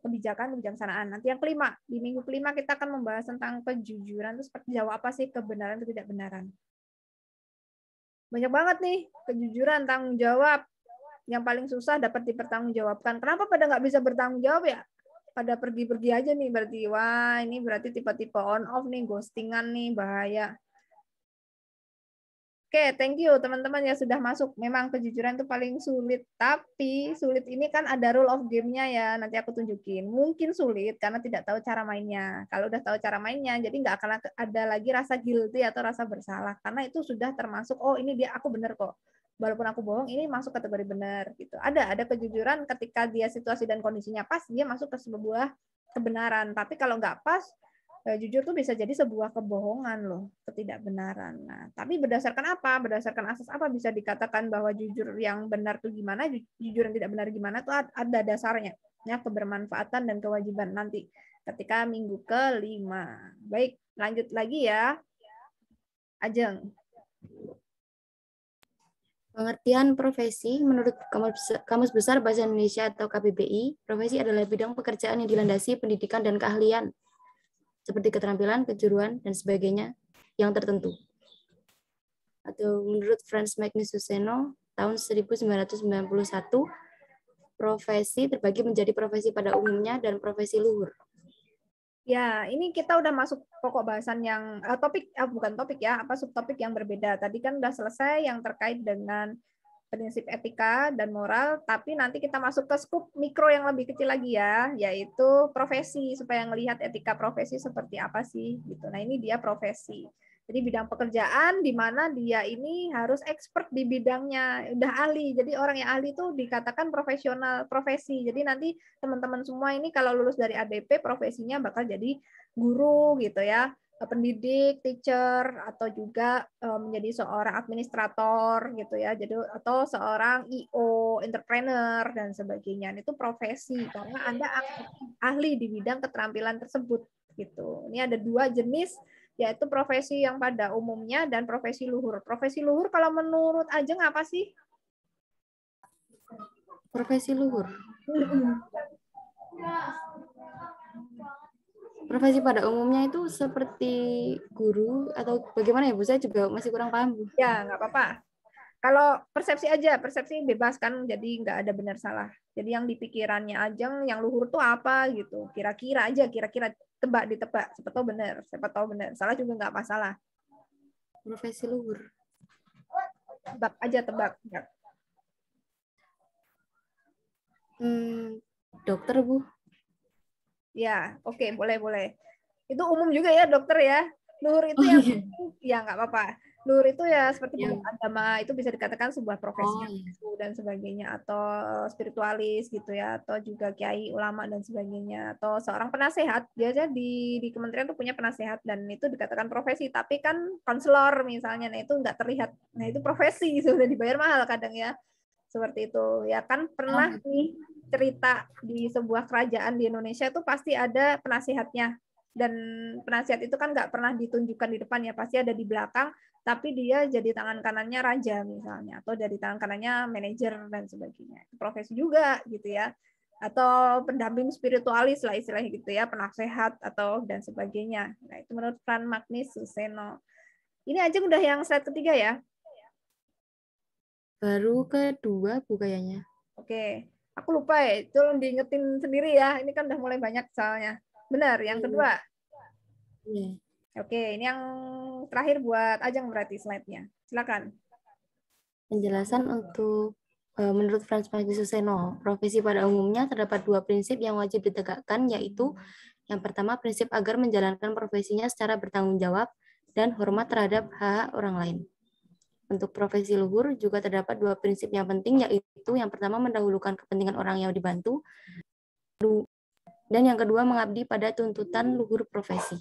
kebijakan, kebijaksanaan. Nanti yang kelima, di minggu kelima kita akan membahas tentang kejujuran. Terus seperti jawab apa sih kebenaran atau ketidakbenaran. Banyak banget nih, kejujuran, tanggung jawab. Yang paling susah dapat dipertanggungjawabkan. Kenapa pada nggak bisa bertanggung jawab ya? Pada pergi-pergi aja nih, berarti wah ini berarti tipe-tipe on off nih, ghostingan nih, bahaya. Oke, thank you teman-teman yang sudah masuk. Memang kejujuran itu paling sulit, tapi sulit ini kan ada rule of game-nya ya. Nanti aku tunjukin. Mungkin sulit karena tidak tahu cara mainnya. Kalau udah tahu cara mainnya, jadi nggak akan ada lagi rasa guilty atau rasa bersalah. Karena itu sudah termasuk, oh ini dia aku bener kok. Walaupun aku bohong, ini masuk kategori benar gitu. Ada kejujuran ketika dia situasi dan kondisinya pas, dia masuk ke sebuah kebenaran. Tapi kalau nggak pas, jujur tuh bisa jadi sebuah kebohongan loh, ketidakbenaran. Nah, tapi berdasarkan apa? Berdasarkan asas apa bisa dikatakan bahwa jujur yang benar tuh gimana, jujur yang tidak benar gimana tuh ada dasarnya. Ya, kebermanfaatan dan kewajiban nanti ketika minggu kelima. Baik, lanjut lagi ya. Ajeng. Pengertian profesi menurut Kamus Besar Bahasa Indonesia atau KBBI, profesi adalah bidang pekerjaan yang dilandasi pendidikan dan keahlian seperti keterampilan, kejuruan, dan sebagainya yang tertentu. Atau menurut Franz Magnus Suseno, tahun 1991, profesi terbagi menjadi profesi pada umumnya dan profesi luhur. Ya, ini kita udah masuk pokok bahasan yang subtopik yang berbeda. Tadi kan udah selesai yang terkait dengan prinsip etika dan moral, tapi nanti kita masuk ke skup mikro yang lebih kecil lagi ya, yaitu profesi, supaya ngelihat etika profesi seperti apa sih gitu. Nah, ini dia profesi. Jadi bidang pekerjaan di mana dia ini harus expert di bidangnya, udah ahli. Jadi orang yang ahli itu dikatakan profesional profesi. Jadi nanti teman-teman semua ini kalau lulus dari ADP profesinya bakal jadi guru gitu ya. pendidik, teacher, atau juga menjadi seorang administrator gitu ya. Jadi atau seorang IO, entrepreneur dan sebagainya. Itu profesi karena Anda ahli di bidang keterampilan tersebut gitu. Ini ada 2 jenis, yaitu profesi yang pada umumnya dan profesi luhur. Profesi luhur kalau menurut Ajeng apa sih? Profesi luhur. Profesi pada umumnya itu seperti guru atau bagaimana ya Bu? Saya juga masih kurang paham Bu. Ya, nggak apa-apa. Kalau persepsi aja, persepsi bebas kan, jadi nggak ada benar salah. Jadi yang di pikirannya Ajeng, yang luhur tuh apa gitu. Kira-kira aja, kira-kira ditebak. Siapa tahu benar, siapa tahu benar. Salah juga nggak masalah. Profesi luhur. Tebak aja, tebak. Ya. Dokter Bu. Ya, oke, boleh. Itu umum juga ya dokter ya. Luhur itu yang ya nggak apa-apa. Luhur itu ya seperti agama, itu bisa dikatakan sebuah profesi dan sebagainya, atau spiritualis gitu ya, atau juga kiai, ulama dan sebagainya, atau seorang penasehat. Biasanya di kementerian tuh punya penasehat dan itu dikatakan profesi. Tapi kan konselor misalnya, nah itu nggak terlihat. Nah itu profesi, sudah dibayar mahal kadang ya. Seperti itu. Ya kan pernah nih cerita di sebuah kerajaan di Indonesia itu pasti ada penasihatnya. Dan penasihat itu kan nggak pernah ditunjukkan di depan ya, pasti ada di belakang, tapi dia jadi tangan kanannya raja misalnya, atau jadi tangan kanannya manajer dan sebagainya. Profesi juga gitu ya. Atau pendamping spiritualis lah istilahnya gitu ya, penasehat atau dan sebagainya. Nah itu menurut Fran Magnis Suseno. Ini aja udah yang slide ketiga ya. Baru kedua Bu kayaknya. Oke, aku lupa ya, tolong diingetin sendiri ya. Ini kan udah mulai banyak soalnya. Benar, yang kedua. Iya. Oke, ini yang terakhir buat Ajeng berarti slide-nya. Silakan. Penjelasan untuk menurut Frans Magis Suseno, profesi pada umumnya terdapat 2 prinsip yang wajib ditegakkan, yaitu yang pertama prinsip agar menjalankan profesinya secara bertanggung jawab dan hormat terhadap hak orang lain. Untuk profesi luhur juga terdapat 2 prinsip yang penting, yaitu yang pertama mendahulukan kepentingan orang yang dibantu, dan yang kedua mengabdi pada tuntutan luhur profesi.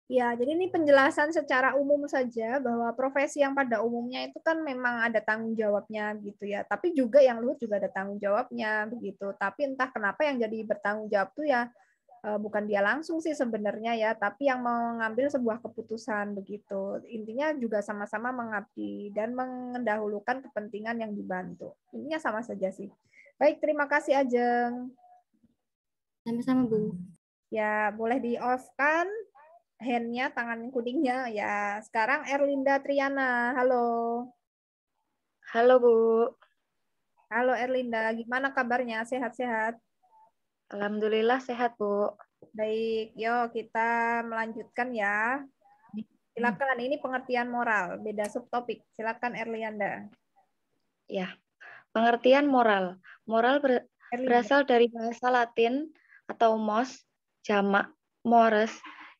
Ya, jadi ini penjelasan secara umum saja bahwa profesi yang pada umumnya itu kan memang ada tanggung jawabnya gitu ya. Tapi juga yang luhur juga ada tanggung jawabnya begitu. Tapi entah kenapa yang jadi bertanggung jawab tuh ya bukan dia langsung sih sebenarnya ya, tapi yang mengambil sebuah keputusan begitu. Intinya juga sama-sama mengabdi dan mendahulukan kepentingan yang dibantu. Intinya sama saja sih. Baik, terima kasih Ajeng. Sama-sama Bu. Ya, boleh di-off kan hand-nya, tangan kuningnya. Ya, sekarang Erlinda Triana. Halo. Halo Bu. Halo Erlinda, gimana kabarnya? Sehat-sehat? Alhamdulillah sehat Bu. Baik, yuk kita melanjutkan ya. Silakan, ini pengertian moral, beda subtopik. Silakan Erlinda. Ya, pengertian moral. Moral berasal dari bahasa Latin atau mos, jamak, mores,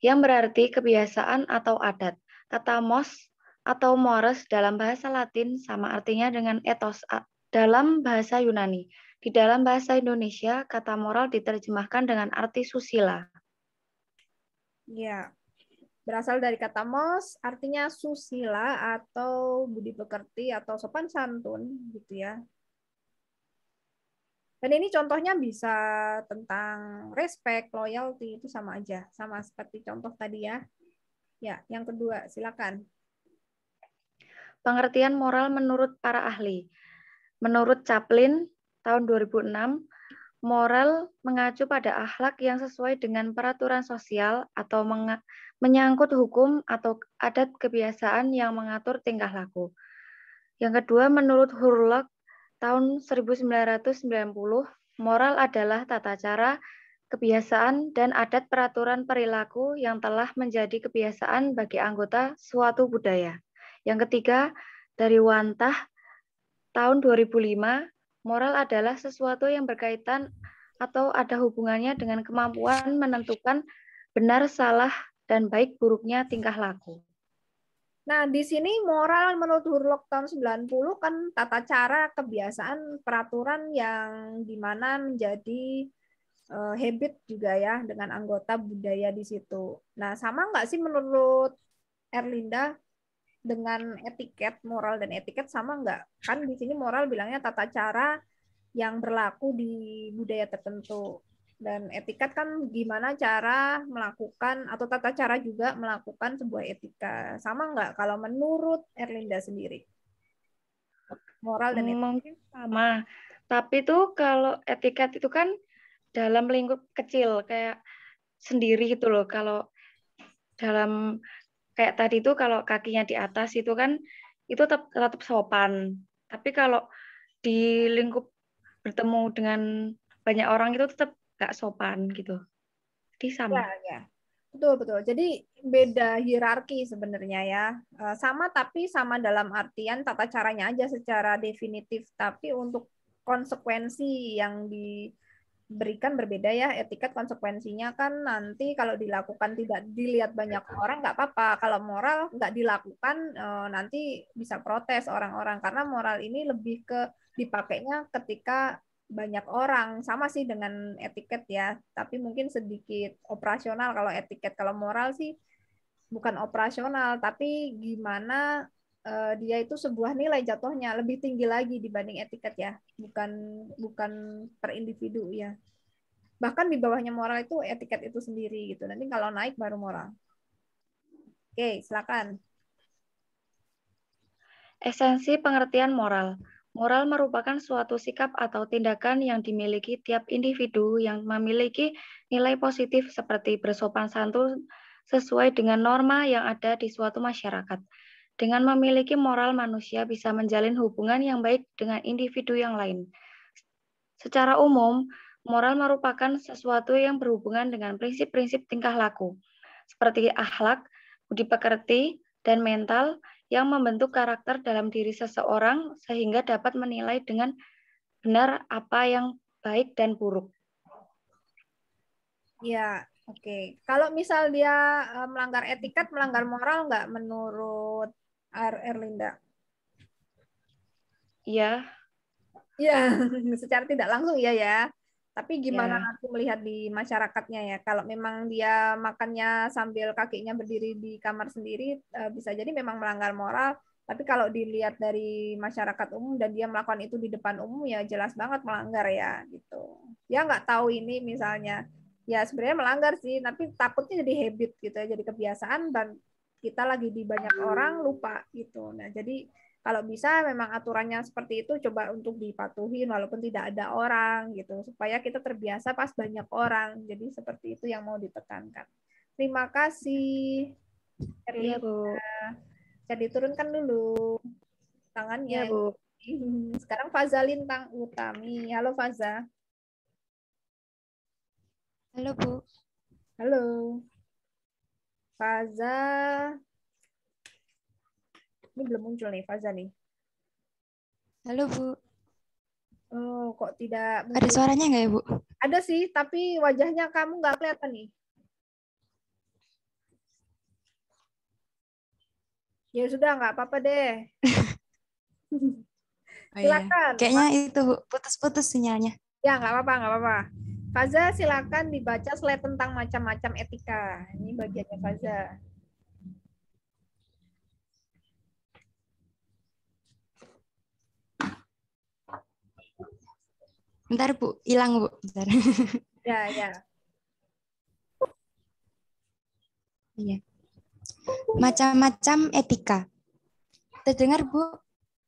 yang berarti kebiasaan atau adat. Kata mos atau mores dalam bahasa Latin sama artinya dengan ethos dalam bahasa Yunani. Di dalam bahasa Indonesia, kata moral diterjemahkan dengan arti susila. Ya, berasal dari kata mos, artinya susila atau budi pekerti atau sopan santun, gitu ya. Dan ini contohnya bisa tentang respect, loyalty, itu sama aja. Sama seperti contoh tadi ya. Ya, yang kedua, silakan. Pengertian moral menurut para ahli. Menurut Chaplin, tahun 2006, moral mengacu pada akhlak yang sesuai dengan peraturan sosial atau menyangkut hukum atau adat kebiasaan yang mengatur tingkah laku. Yang kedua, menurut Hurlock, tahun 1990, moral adalah tata cara, kebiasaan, dan adat peraturan perilaku yang telah menjadi kebiasaan bagi anggota suatu budaya. Yang ketiga, dari Wantah, tahun 2005, moral adalah sesuatu yang berkaitan atau ada hubungannya dengan kemampuan menentukan benar, salah, dan baik buruknya tingkah laku. Nah, di sini moral menurut Hurlock tahun 90 kan tata cara, kebiasaan, peraturan yang dimana menjadi habit juga ya dengan anggota budaya di situ. Nah, sama nggak sih menurut Erlinda dengan etiket, moral dan etiket sama nggak? Kan di sini moral bilangnya tata cara yang berlaku di budaya tertentu. Dan etiket kan gimana cara melakukan atau tata cara juga melakukan sebuah etika. Sama nggak kalau menurut Erlinda sendiri? Moral dan etika. Mungkin sama. Tapi tuh kalau etiket itu kan dalam lingkup kecil, kayak sendiri gitu loh. Kalau dalam kayak tadi tuh kalau kakinya di atas itu kan itu tetap sopan. Tapi kalau di lingkup bertemu dengan banyak orang itu tetap gak sopan gitu. Jadi sama. Ya. Betul, betul. Jadi beda hierarki sebenarnya ya. Sama tapi sama dalam artian tata caranya aja secara definitif. Tapi untuk konsekuensi yang diberikan berbeda ya. Etiket konsekuensinya kan nanti kalau dilakukan tidak dilihat banyak orang nggak apa-apa. Kalau moral nggak dilakukan nanti bisa protes orang-orang. Karena moral ini lebih ke dipakainya ketika banyak orang. Sama sih dengan etiket ya, tapi mungkin sedikit operasional kalau etiket. Kalau moral sih bukan operasional, tapi gimana dia itu sebuah nilai jatuhnya lebih tinggi lagi dibanding etiket ya, bukan bukan per individu ya. Bahkan di bawahnya moral itu etiket itu sendiri gitu. Nanti kalau naik baru moral. Oke, silakan. Esensi pengertian moral. Moral merupakan suatu sikap atau tindakan yang dimiliki tiap individu yang memiliki nilai positif seperti bersopan santun sesuai dengan norma yang ada di suatu masyarakat. Dengan memiliki moral, manusia bisa menjalin hubungan yang baik dengan individu yang lain. Secara umum, moral merupakan sesuatu yang berhubungan dengan prinsip-prinsip tingkah laku, seperti akhlak, budi pekerti, dan mental, yang membentuk karakter dalam diri seseorang sehingga dapat menilai dengan benar apa yang baik dan buruk. Ya, oke. Kalau misal dia melanggar etiket, melanggar moral nggak menurut Erlinda? Iya. Ya, secara tidak langsung iya ya. Tapi gimana Ya. aku melihat di masyarakatnya ya? Kalau memang dia makannya sambil kakinya berdiri di kamar sendiri, bisa jadi memang melanggar moral. Tapi kalau dilihat dari masyarakat umum dan dia melakukan itu di depan umum, ya jelas banget melanggar ya gitu. Dia nggak tahu ini misalnya, ya sebenarnya melanggar sih, tapi takutnya jadi habit gitu ya, jadi kebiasaan dan kita lagi di banyak orang lupa gitu. Nah, jadi kalau bisa memang aturannya seperti itu coba untuk dipatuhin walaupun tidak ada orang gitu supaya kita terbiasa pas banyak orang. Jadi seperti itu yang mau ditekankan. Terima kasih Iya, Erlina. Bu. Bisa diturunkan dulu Iya, tangannya. Bu. Sekarang Faza Lintang Utami. Halo Faza. Halo Bu. Halo. Faza. Ini belum muncul nih Faza nih. Halo Bu. Oh, kok tidak muncul? Ada suaranya nggak ya Bu? Ada sih, tapi wajahnya kamu nggak kelihatan nih. Ya sudah, nggak apa-apa deh. Oh, iya. Silakan. Kayaknya itu Bu, putus-putus sinyalnya. Ya, nggak apa-apa, nggak apa-apa. Faza, silakan dibaca slide tentang macam-macam etika. Ini bagiannya Faza. Bentar Bu, hilang Bu. Bentar. Ya, ya. Iya. Macam-macam etika. Terdengar Bu?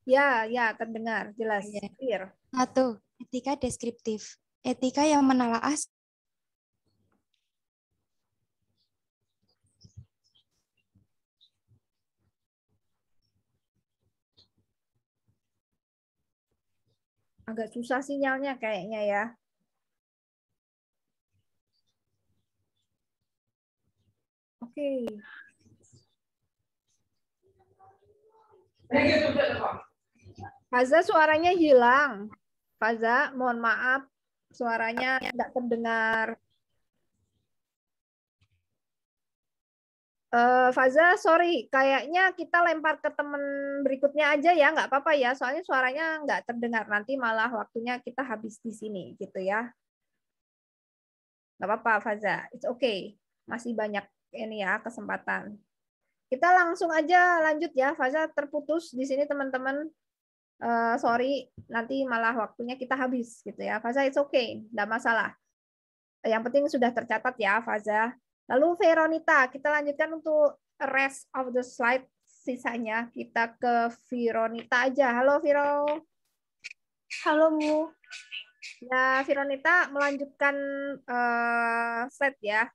Ya, ya, terdengar. Jelas. Iya. Clear. 1. Etika deskriptif. Etika yang menelaah Agak susah sinyalnya kayaknya ya. Oke. Faza, suaranya hilang. Faza, mohon maaf. Suaranya tidak terdengar. Faza, sorry, kayaknya kita lempar ke teman berikutnya aja ya, nggak apa-apa ya, soalnya suaranya nggak terdengar, nanti malah waktunya kita habis di sini, gitu ya. Nggak apa-apa, Faza. It's okay. Masih banyak ini ya kesempatan. Kita langsung aja lanjut ya. Faza terputus di sini teman-teman. Sorry, nanti malah waktunya kita habis gitu ya. Faza, it's okay. Nggak masalah. Yang penting sudah tercatat ya, Faza. Lalu Veronita, kita lanjutkan untuk rest of the slide. Sisanya kita ke Veronita aja. Halo, Viro. Halo, Bu. Ya, Veronita melanjutkan slide ya.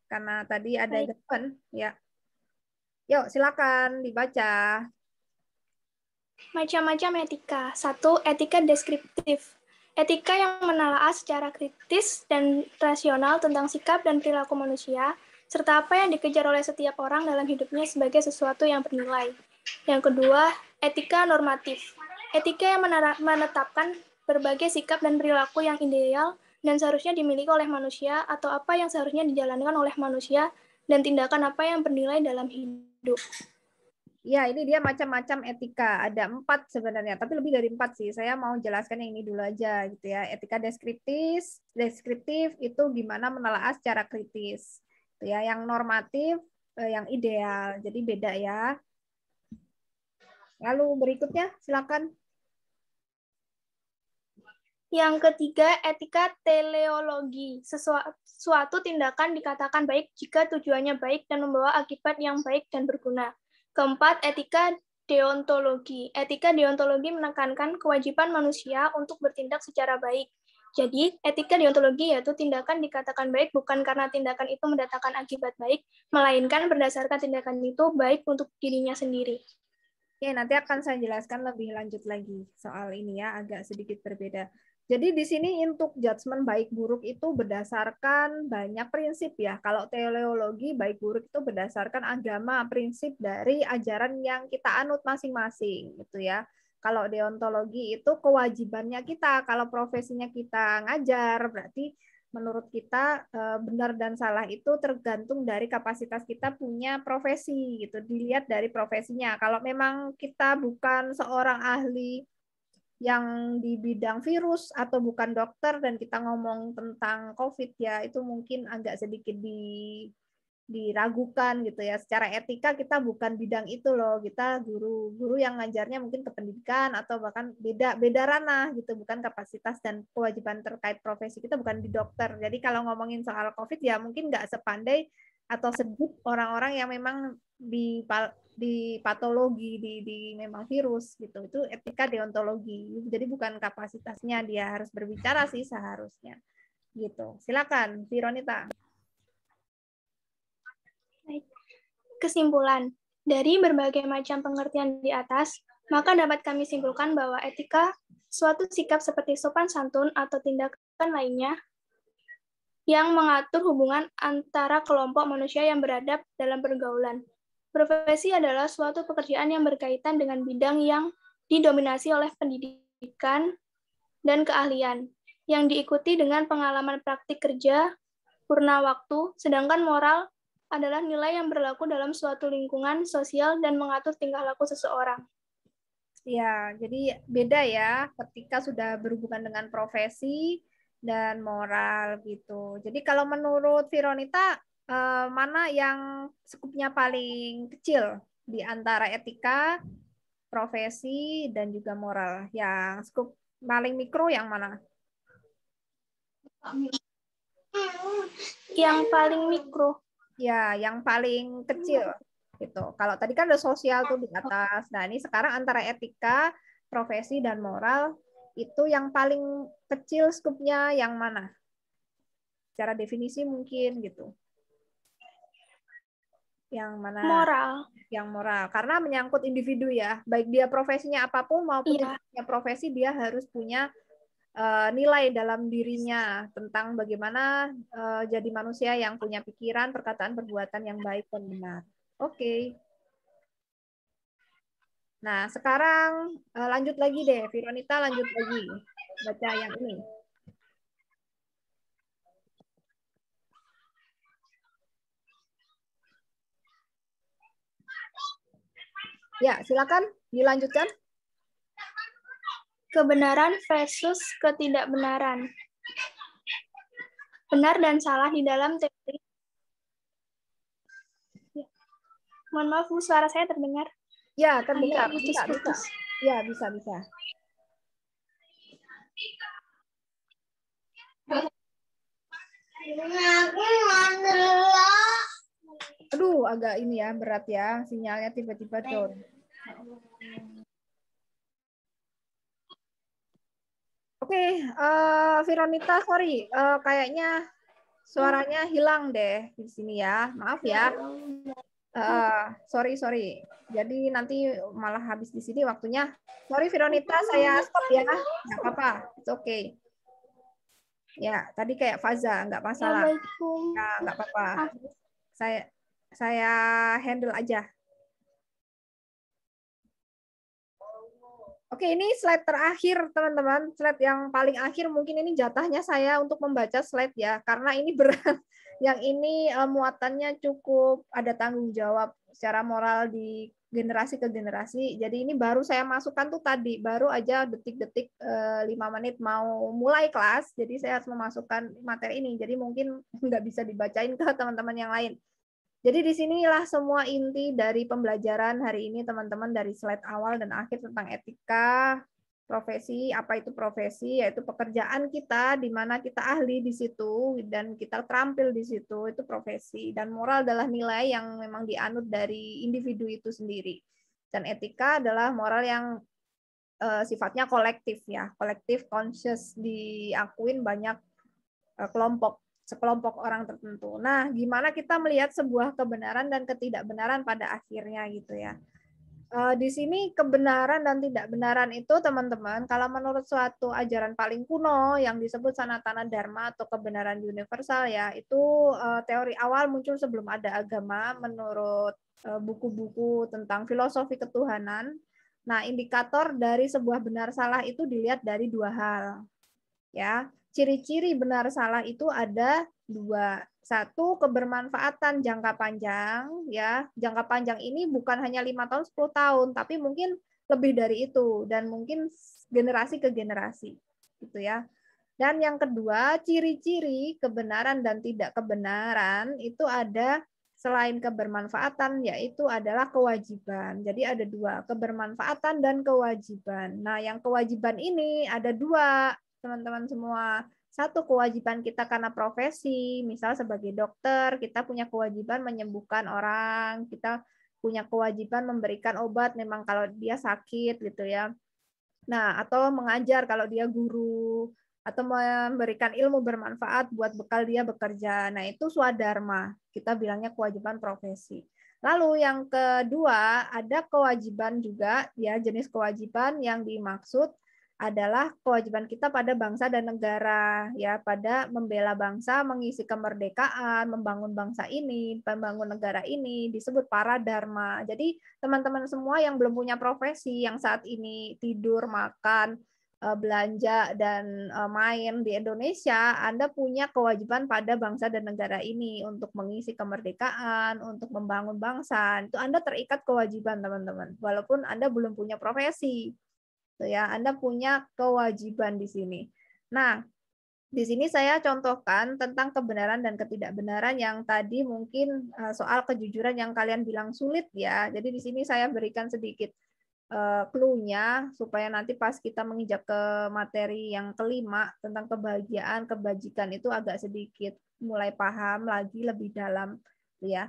Karena tadi ada gangguan. Ya. Yuk, silakan dibaca. Macam-macam etika. 1. Etika deskriptif. Etika yang menelaah secara kritis dan rasional tentang sikap dan perilaku manusia, serta apa yang dikejar oleh setiap orang dalam hidupnya sebagai sesuatu yang bernilai. Yang kedua, etika normatif. Etika yang menetapkan berbagai sikap dan perilaku yang ideal dan seharusnya dimiliki oleh manusia atau apa yang seharusnya dijalankan oleh manusia dan tindakan apa yang bernilai dalam hidup. Ya, ini dia macam-macam etika. Ada 4 sebenarnya, tapi lebih dari 4 sih. Saya mau jelaskan yang ini dulu aja gitu ya. Etika deskriptif itu gimana menelaah secara kritis. Itu ya, yang normatif, yang ideal. Jadi beda ya. Lalu berikutnya, silakan. Yang ketiga, etika teleologi. Suatu tindakan dikatakan baik jika tujuannya baik dan membawa akibat yang baik dan berguna. Keempat, etika deontologi. Etika deontologi menekankan kewajiban manusia untuk bertindak secara baik. Jadi, etika deontologi yaitu tindakan dikatakan baik bukan karena tindakan itu mendatangkan akibat baik, melainkan berdasarkan tindakan itu baik untuk dirinya sendiri. Oke, nanti akan saya jelaskan lebih lanjut lagi soal ini ya, agak sedikit berbeda. Jadi di sini untuk judgement baik buruk itu berdasarkan banyak prinsip ya. Kalau teleologi baik buruk itu berdasarkan agama, prinsip dari ajaran yang kita anut masing-masing gitu ya. Kalau deontologi itu kewajibannya kita. Kalau profesinya kita ngajar, berarti menurut kita benar dan salah itu tergantung dari kapasitas kita punya profesi gitu. Dilihat dari profesinya. Kalau memang kita bukan seorang ahli yang di bidang virus atau bukan dokter dan kita ngomong tentang COVID ya, itu mungkin agak sedikit diragukan gitu ya. Secara etika kita bukan bidang itu loh, kita guru yang ngajarnya mungkin ke pendidikan atau bahkan beda ranah gitu, bukan kapasitas dan kewajiban terkait profesi kita bukan di dokter. Jadi kalau ngomongin soal COVID ya mungkin nggak sepandai atau sedikit orang-orang yang memang di patologi di memang virus gitu. Itu etika deontologi. Jadi bukan kapasitasnya dia harus berbicara sih seharusnya. Gitu. Silakan Veronita. Kesimpulan, dari berbagai macam pengertian di atas, maka dapat kami simpulkan bahwa etika suatu sikap seperti sopan santun atau tindakan lainnya yang mengatur hubungan antara kelompok manusia yang beradab dalam pergaulan. Profesi adalah suatu pekerjaan yang berkaitan dengan bidang yang didominasi oleh pendidikan dan keahlian, yang diikuti dengan pengalaman praktik kerja, purna waktu, sedangkan moral adalah nilai yang berlaku dalam suatu lingkungan sosial dan mengatur tingkah laku seseorang. Ya, jadi beda ya ketika sudah berhubungan dengan profesi dan moral gitu. Jadi kalau menurut Veronita, mana yang skupnya paling kecil di antara etika, profesi, dan juga moral? Yang skup paling mikro yang mana? Yang paling mikro. Ya, yang paling kecil. Gitu. Kalau tadi kan ada sosial tuh di atas. Nah, ini sekarang antara etika, profesi, dan moral, itu yang paling kecil skupnya yang mana? Secara definisi mungkin gitu. Yang mana? Moral. Yang moral. Karena menyangkut individu ya. Baik dia profesinya apapun maupun Iya. punya profesi, dia harus punya nilai dalam dirinya tentang bagaimana jadi manusia yang punya pikiran, perkataan, perbuatan yang baik dan benar. Oke. Nah, sekarang lanjut lagi deh. Veronita lanjut lagi. Baca yang ini. Ya, silakan dilanjutkan. Kebenaran versus ketidakbenaran. benar dan salah di dalam teori. Ya. Mohon maaf, Bu, suara saya terdengar? Ya, terdengar. Agak Bisa. putus-putus. Ya, bisa. Aduh, agak ini ya, berat ya. Sinyalnya tiba-tiba down. Oke, Veronita, sorry. Kayaknya suaranya hilang deh di sini ya. Maaf ya. Sorry. Jadi nanti malah habis di sini waktunya. Sorry Veronita, saya stop ya. Nggak apa-apa, it's okay. Ya, tadi kayak Faza, nggak masalah. Ya, nggak apa-apa. Saya handle aja. Oke, ini slide terakhir, teman-teman. Slide yang paling akhir, mungkin ini jatahnya saya untuk membaca slide ya, karena ini berat. Yang ini muatannya cukup ada tanggung jawab secara moral di generasi ke generasi. Jadi ini baru saya masukkan tuh tadi, baru aja detik-detik 5 menit mau mulai kelas, jadi saya harus memasukkan materi ini. Jadi mungkin nggak bisa dibacain ke teman-teman yang lain. Jadi disinilah semua inti dari pembelajaran hari ini, teman-teman, dari slide awal dan akhir tentang etika, profesi. Apa itu profesi? Yaitu pekerjaan kita, di mana kita ahli di situ, dan kita terampil di situ, itu profesi. Dan moral adalah nilai yang memang dianut dari individu itu sendiri. Dan etika adalah moral yang sifatnya kolektif ya, kolektif conscious, diakuin banyak sekelompok orang tertentu. Nah, gimana kita melihat sebuah kebenaran dan ketidakbenaran pada akhirnya gitu ya. Di sini kebenaran dan tidak benaran itu, teman-teman, kalau menurut suatu ajaran paling kuno yang disebut Sanatana Dharma atau kebenaran universal ya, itu teori awal muncul sebelum ada agama menurut buku-buku tentang filosofi ketuhanan. Nah, indikator dari sebuah benar salah itu dilihat dari dua hal. Ya, ciri-ciri benar salah itu ada dua. Satu, kebermanfaatan jangka panjang. Ya, jangka panjang ini bukan hanya 5 tahun, 10 tahun, tapi mungkin lebih dari itu dan mungkin generasi ke generasi, gitu ya. Dan yang kedua, ciri-ciri kebenaran dan tidak kebenaran itu ada selain kebermanfaatan, yaitu adalah kewajiban. Jadi ada dua, kebermanfaatan dan kewajiban. Nah, yang kewajiban ini ada dua, teman-teman semua. Satu, kewajiban kita karena profesi, misal sebagai dokter, kita punya kewajiban menyembuhkan orang, kita punya kewajiban memberikan obat memang kalau dia sakit gitu ya. Nah, atau mengajar kalau dia guru, atau memberikan ilmu bermanfaat buat bekal dia bekerja. Nah, itu swadharma. Kita bilangnya kewajiban profesi. Lalu yang kedua, ada kewajiban juga, ya, jenis kewajiban yang dimaksud adalah kewajiban kita pada bangsa dan negara, ya, pada membela bangsa, mengisi kemerdekaan, membangun bangsa ini, membangun negara ini, disebut para dharma. Jadi teman-teman semua yang belum punya profesi, yang saat ini tidur, makan, belanja, dan main di Indonesia, Anda punya kewajiban pada bangsa dan negara ini untuk mengisi kemerdekaan, untuk membangun bangsa. Itu Anda terikat kewajiban, teman-teman. Walaupun Anda belum punya profesi. Ya, Anda punya kewajiban di sini. Nah, di sini saya contohkan tentang kebenaran dan ketidakbenaran yang tadi mungkin soal kejujuran yang kalian bilang sulit ya. Jadi di sini saya berikan sedikit clue-nya supaya nanti pas kita menginjak ke materi yang kelima tentang kebahagiaan, kebajikan itu agak sedikit mulai paham lagi lebih dalam ya.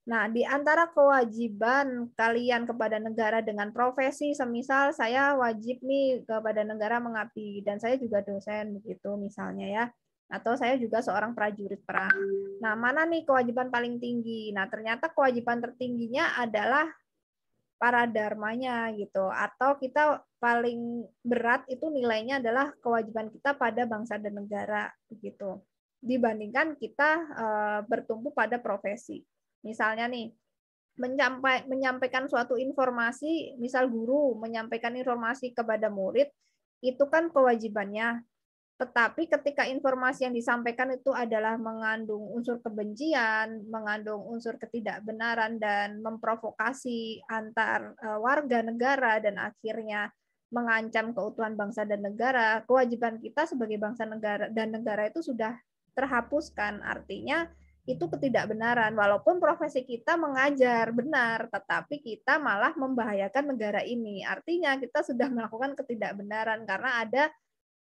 Nah, di antara kewajiban kalian kepada negara dengan profesi, semisal saya wajib nih kepada negara mengabdi, dan saya juga dosen begitu misalnya ya, atau saya juga seorang prajurit perang. Nah, mana nih kewajiban paling tinggi? Nah, ternyata kewajiban tertingginya adalah para dharmanya gitu, atau kita paling berat itu nilainya adalah kewajiban kita pada bangsa dan negara begitu, dibandingkan kita bertumpu pada profesi. Misalnya nih, menyampaikan suatu informasi, misal guru menyampaikan informasi kepada murid, itu kan kewajibannya. Tetapi ketika informasi yang disampaikan itu adalah mengandung unsur kebencian, mengandung unsur ketidakbenaran, dan memprovokasi antar warga negara, dan akhirnya mengancam keutuhan bangsa dan negara, kewajiban kita sebagai bangsa negara dan negara itu sudah terhapuskan. Artinya itu ketidakbenaran. Walaupun profesi kita mengajar benar, tetapi kita malah membahayakan negara ini. Artinya kita sudah melakukan ketidakbenaran karena ada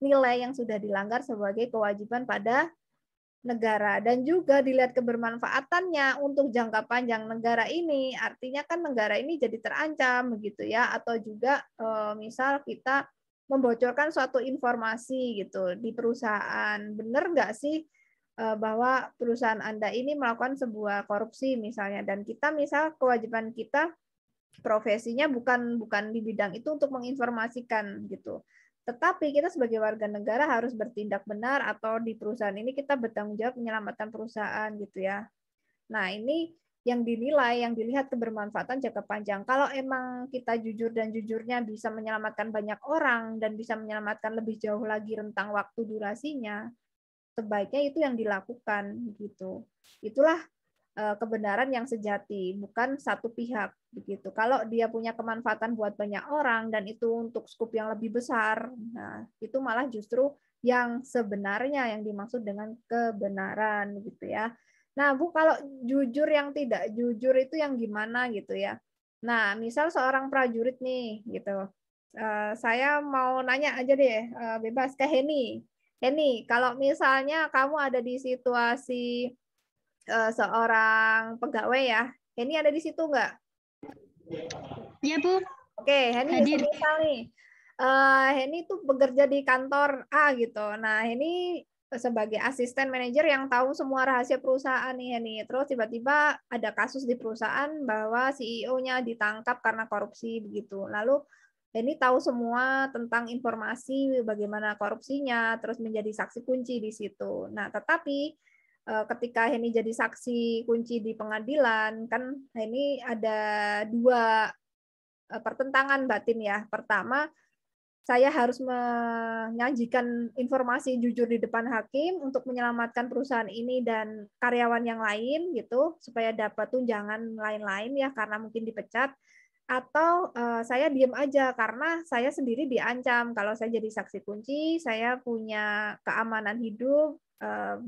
nilai yang sudah dilanggar sebagai kewajiban pada negara. Dan juga dilihat kebermanfaatannya untuk jangka panjang negara ini. Artinya kan negara ini jadi terancam begitu ya. Atau juga misal kita membocorkan suatu informasi gitu di perusahaan. Benar nggak sih bahwa perusahaan Anda ini melakukan sebuah korupsi misalnya, dan kita misal kewajiban kita profesinya bukan di bidang itu untuk menginformasikan gitu. Tetapi kita sebagai warga negara harus bertindak benar, atau di perusahaan ini kita bertanggung jawab menyelamatkan perusahaan gitu ya. Nah, ini yang dinilai, yang dilihat kebermanfaatan jangka panjang. Kalau emang kita jujur dan jujurnya bisa menyelamatkan banyak orang dan bisa menyelamatkan lebih jauh lagi rentang waktu durasinya, sebaiknya itu yang dilakukan gitu. Itulah kebenaran yang sejati, bukan satu pihak begitu. Kalau dia punya kemanfaatan buat banyak orang dan itu untuk skup yang lebih besar, nah itu malah justru yang sebenarnya yang dimaksud dengan kebenaran gitu ya. Nah, Bu, kalau jujur yang tidak jujur itu yang gimana gitu ya. Nah, misal seorang prajurit nih gitu. Saya mau nanya aja deh, bebas ke Heni. Heni, kalau misalnya kamu ada di situasi seorang pegawai ya, Heni ada di situ nggak? Iya, Bu. Oke, Heni misal nih, Heni tuh bekerja di kantor A gitu. Nah, Heni sebagai asisten manajer yang tahu semua rahasia perusahaan nih, Heni. Terus tiba-tiba ada kasus di perusahaan bahwa CEO-nya ditangkap karena korupsi begitu. Lalu Heni tahu semua tentang informasi bagaimana korupsinya, terus menjadi saksi kunci di situ. Nah, tetapi ketika Heni jadi saksi kunci di pengadilan, kan Heni ada dua pertentangan batin ya. Pertama, saya harus menyajikan informasi jujur di depan hakim untuk menyelamatkan perusahaan ini dan karyawan yang lain gitu, supaya dapat tunjangan lain-lain ya karena mungkin dipecat. Atau saya diam aja karena saya sendiri diancam. Kalau saya jadi saksi kunci, saya punya keamanan hidup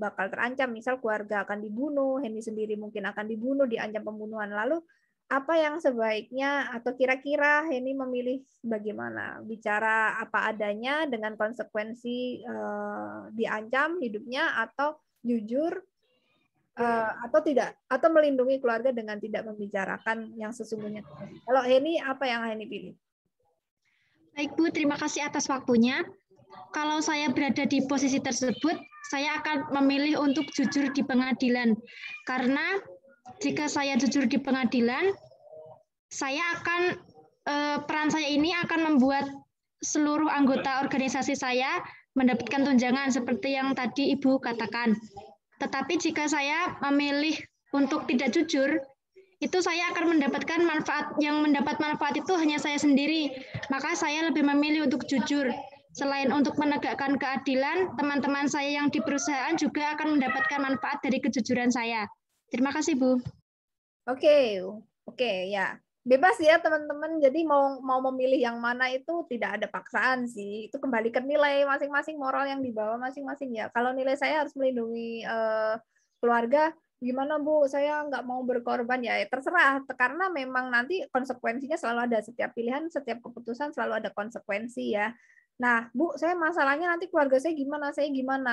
bakal terancam. Misal keluarga akan dibunuh, Heni sendiri mungkin akan dibunuh, diancam pembunuhan. Lalu apa yang sebaiknya atau kira-kira Heni memilih bagaimana? Bicara apa adanya dengan konsekuensi diancam hidupnya, atau jujur atau tidak, atau melindungi keluarga dengan tidak membicarakan yang sesungguhnya. Kalau Heni, apa yang Heni pilih? Baik, Bu, terima kasih atas waktunya. Kalau saya berada di posisi tersebut, saya akan memilih untuk jujur di pengadilan. Karena jika saya jujur di pengadilan, saya akan peran saya ini akan membuat seluruh anggota organisasi saya mendapatkan tunjangan seperti yang tadi Ibu katakan. Tetapi jika saya memilih untuk tidak jujur, itu saya akan mendapatkan manfaat, yang mendapat manfaat itu hanya saya sendiri. Maka saya lebih memilih untuk jujur. Selain untuk menegakkan keadilan, teman-teman saya yang di perusahaan juga akan mendapatkan manfaat dari kejujuran saya. Terima kasih, Bu. Oke, ya. Bebas ya teman-teman, jadi mau memilih yang mana itu tidak ada paksaan sih, itu kembali ke nilai masing-masing, moral yang dibawa masing-masing ya. Kalau nilai saya harus melindungi keluarga, gimana Bu, saya nggak mau berkorban ya, terserah, karena memang nanti konsekuensinya selalu ada, setiap pilihan, setiap keputusan selalu ada konsekuensi ya. Nah, Bu, saya masalahnya nanti keluarga saya gimana.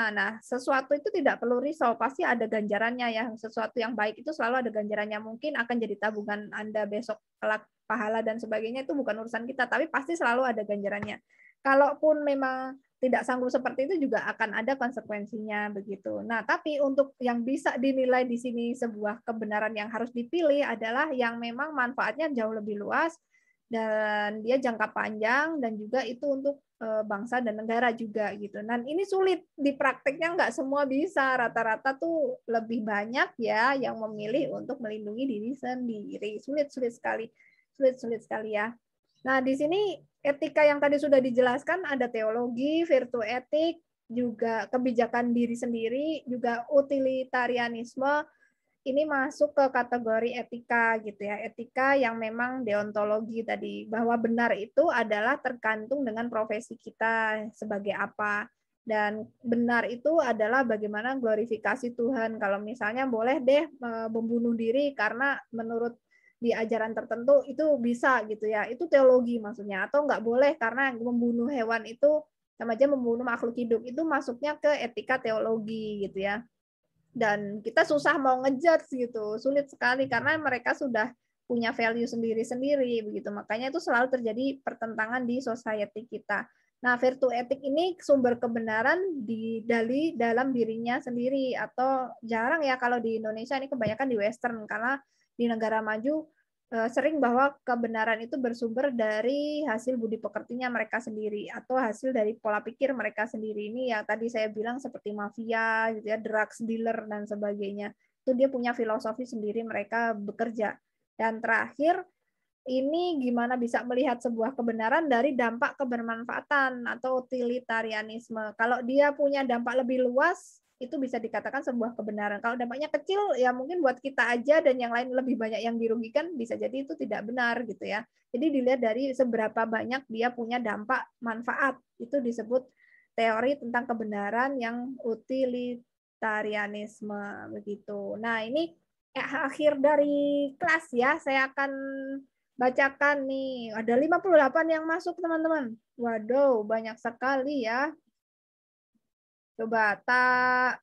Nah, sesuatu itu tidak perlu risau, pasti ada ganjarannya ya. Sesuatu yang baik itu selalu ada ganjarannya. Mungkin akan jadi tabungan Anda besok kelak pahala dan sebagainya, itu bukan urusan kita, tapi pasti selalu ada ganjarannya. Kalaupun memang tidak sanggup seperti itu juga akan ada konsekuensinya begitu. Nah, tapi untuk yang bisa dinilai di sini sebuah kebenaran yang harus dipilih adalah yang memang manfaatnya jauh lebih luas dan dia jangka panjang, dan juga itu untuk bangsa dan negara juga gitu. Dan ini sulit di prakteknya, nggak semua bisa. Rata-rata tuh lebih banyak ya yang memilih untuk melindungi diri sendiri. Sulit sekali ya. Nah, di sini etika yang tadi sudah dijelaskan, ada teologi, virtu etik, juga kebijakan diri sendiri, juga utilitarianisme. Ini masuk ke kategori etika gitu ya. Etika yang memang deontologi tadi, bahwa benar itu adalah tergantung dengan profesi kita sebagai apa. Dan benar itu adalah bagaimana glorifikasi Tuhan. Kalau misalnya boleh deh membunuh diri karena menurut di ajaran tertentu itu bisa gitu ya. Itu teologi maksudnya. Atau nggak boleh karena membunuh hewan itu sama aja membunuh makhluk hidup. Itu masuknya ke etika teologi gitu ya. Dan kita susah mau ngejudge gitu. Sulit sekali karena mereka sudah punya value sendiri-sendiri begitu. Makanya itu selalu terjadi pertentangan di society kita. Nah, virtu etik ini sumber kebenaran dari dalam dirinya sendiri, atau jarang ya kalau di Indonesia, ini kebanyakan di Western, karena di negara maju sering bahwa kebenaran itu bersumber dari hasil budi pekertinya mereka sendiri atau hasil dari pola pikir mereka sendiri. Ini yang tadi saya bilang seperti mafia gitu ya, drugs dealer dan sebagainya. Itu dia punya filosofi sendiri mereka bekerja. Dan terakhir, ini gimana bisa melihat sebuah kebenaran dari dampak kebermanfaatan atau utilitarianisme. Kalau dia punya dampak lebih luas, itu bisa dikatakan sebuah kebenaran. Kalau dampaknya kecil, ya mungkin buat kita aja dan yang lain lebih banyak yang dirugikan, bisa jadi itu tidak benar gitu ya. Jadi dilihat dari seberapa banyak dia punya dampak manfaat. Itu disebut teori tentang kebenaran yang utilitarianisme begitu. Nah, ini akhir dari kelas ya. Saya akan bacakan nih. Ada 58 yang masuk, teman-teman. Waduh, banyak sekali ya. Coba tak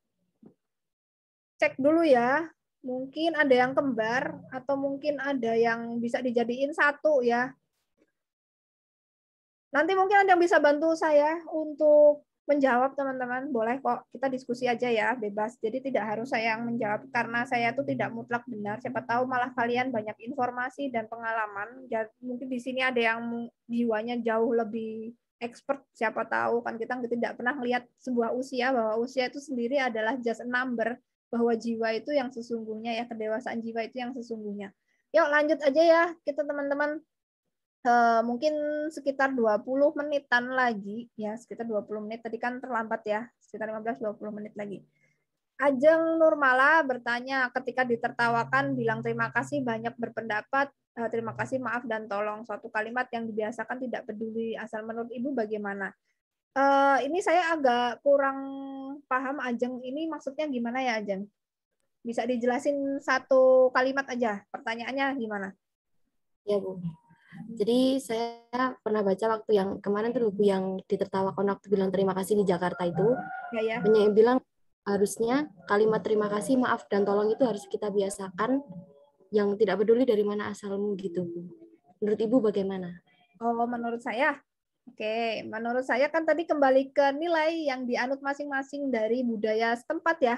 cek dulu ya. Mungkin ada yang kembar atau mungkin ada yang bisa dijadiin satu ya. Nanti mungkin ada yang bisa bantu saya untuk menjawab, teman-teman. Boleh kok, kita diskusi aja ya, bebas. Jadi tidak harus saya yang menjawab karena saya itu tidak mutlak benar. Siapa tahu malah kalian banyak informasi dan pengalaman. Mungkin di sini ada yang jiwanya jauh lebih expert, siapa tahu kan kita tidak pernah melihat sebuah usia, bahwa usia itu sendiri adalah just a number, bahwa jiwa itu yang sesungguhnya ya, kedewasaan jiwa itu yang sesungguhnya. Yuk lanjut aja ya kita, teman-teman. Mungkin sekitar 20 menitan lagi ya, sekitar 20 menit, tadi kan terlambat ya, sekitar 15-20 menit lagi. Ajeng Nurmala bertanya, ketika ditertawakan bilang terima kasih, banyak berpendapat terima kasih, maaf, dan tolong. Suatu kalimat yang dibiasakan tidak peduli asal. Menurut Ibu bagaimana? Ini saya agak kurang paham, Ajeng, ini maksudnya gimana ya, Ajeng? Bisa dijelasin satu kalimat aja, pertanyaannya gimana? Ya, Bu. Jadi saya pernah baca waktu yang kemarin tuh buku yang ditertawakan waktu bilang terima kasih di Jakarta itu. Ya. Banyak yang bilang harusnya kalimat terima kasih, maaf, dan tolong itu harus kita biasakan, yang tidak peduli dari mana asalmu gitu, Bu. Menurut Ibu bagaimana? Oh, menurut saya, oke, menurut saya kan tadi kembali ke nilai yang dianut masing-masing dari budaya setempat ya.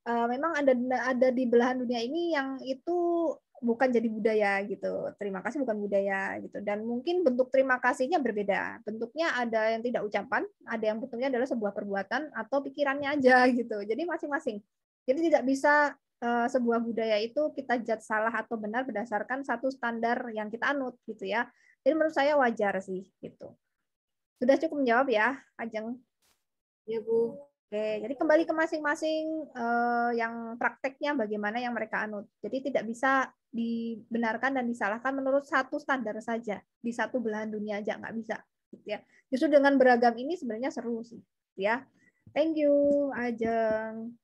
Memang ada di belahan dunia ini yang itu bukan jadi budaya gitu. Terima kasih bukan budaya gitu. Dan mungkin bentuk terima kasihnya berbeda. Bentuknya ada yang tidak ucapan, ada yang bentuknya adalah sebuah perbuatan atau pikirannya aja gitu. Jadi masing-masing. Jadi tidak bisa sebuah budaya itu kita judge salah atau benar berdasarkan satu standar yang kita anut gitu ya. Jadi menurut saya wajar sih gitu. Sudah cukup menjawab ya, Ajeng? Ya, Bu. Oke, jadi kembali ke masing-masing yang prakteknya bagaimana yang mereka anut. Jadi tidak bisa dibenarkan dan disalahkan menurut satu standar saja di satu belahan dunia aja, nggak bisa. Gitu ya. Justru dengan beragam ini sebenarnya seru sih. Ya, thank you, Ajeng.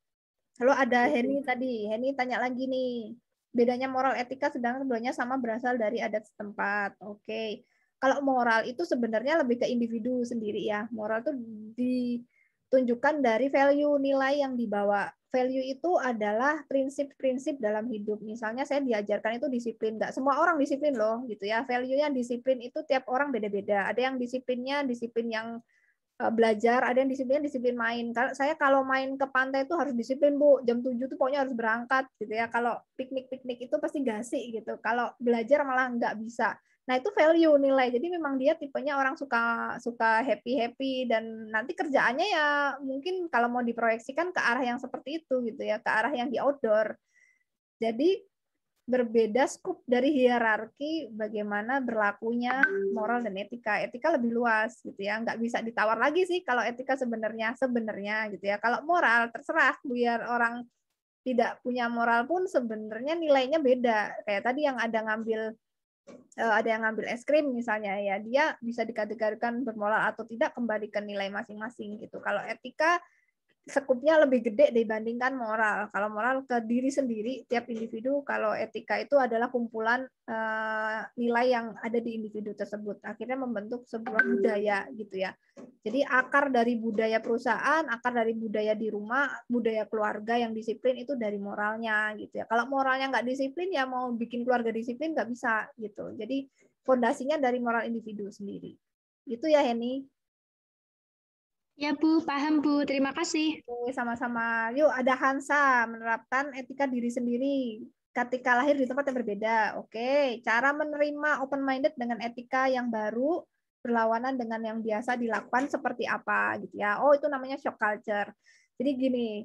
Lalu ada Heni tadi. Heni tanya lagi nih, bedanya moral etika sedangkan keduanya sama berasal dari adat setempat. Oke, kalau moral itu sebenarnya lebih ke individu sendiri ya. Moral itu tunjukkan dari value, nilai yang dibawa. Value itu adalah prinsip-prinsip dalam hidup. Misalnya saya diajarkan itu disiplin. Nggak semua orang disiplin loh, gitu ya. Value-nya disiplin itu tiap orang beda-beda. Ada yang disiplinnya disiplin yang belajar, ada yang disiplin main. Saya kalau main ke pantai itu harus disiplin, Bu. Jam 7 tuh pokoknya harus berangkat, gitu ya. Kalau piknik-piknik itu pasti gasik gitu. Kalau belajar malah nggak bisa. Nah, itu value, nilai. Jadi memang dia tipenya orang suka happy-happy dan nanti kerjaannya ya mungkin kalau mau diproyeksikan ke arah yang seperti itu gitu ya, ke arah yang di outdoor. Jadi berbeda skup dari hierarki bagaimana berlakunya moral dan etika. Etika lebih luas gitu ya, nggak bisa ditawar lagi sih kalau etika sebenarnya gitu ya. Kalau moral terserah, biar orang tidak punya moral pun sebenarnya nilainya beda. Kayak tadi yang ada ngambil ada yang ngambil es krim misalnya ya, dia bisa dikategorikan bermoral atau tidak kembali ke nilai masing-masing gitu. Kalau etika sekupnya lebih gede dibandingkan moral. Kalau moral ke diri sendiri tiap individu, kalau etika itu adalah kumpulan nilai yang ada di individu tersebut. Akhirnya membentuk sebuah budaya gitu ya. Jadi akar dari budaya perusahaan, akar dari budaya di rumah, budaya keluarga yang disiplin itu dari moralnya gitu ya. Kalau moralnya nggak disiplin ya mau bikin keluarga disiplin nggak bisa gitu. Jadi fondasinya dari moral individu sendiri. Gitu ya Heni. Ya Bu, paham Bu. Terima kasih. Oke, sama-sama. Yuk, ada Hansa menerapkan etika diri sendiri ketika lahir di tempat yang berbeda. Oke, cara menerima open-minded dengan etika yang baru berlawanan dengan yang biasa dilakukan seperti apa gitu ya. Oh, itu namanya shock culture. Jadi gini,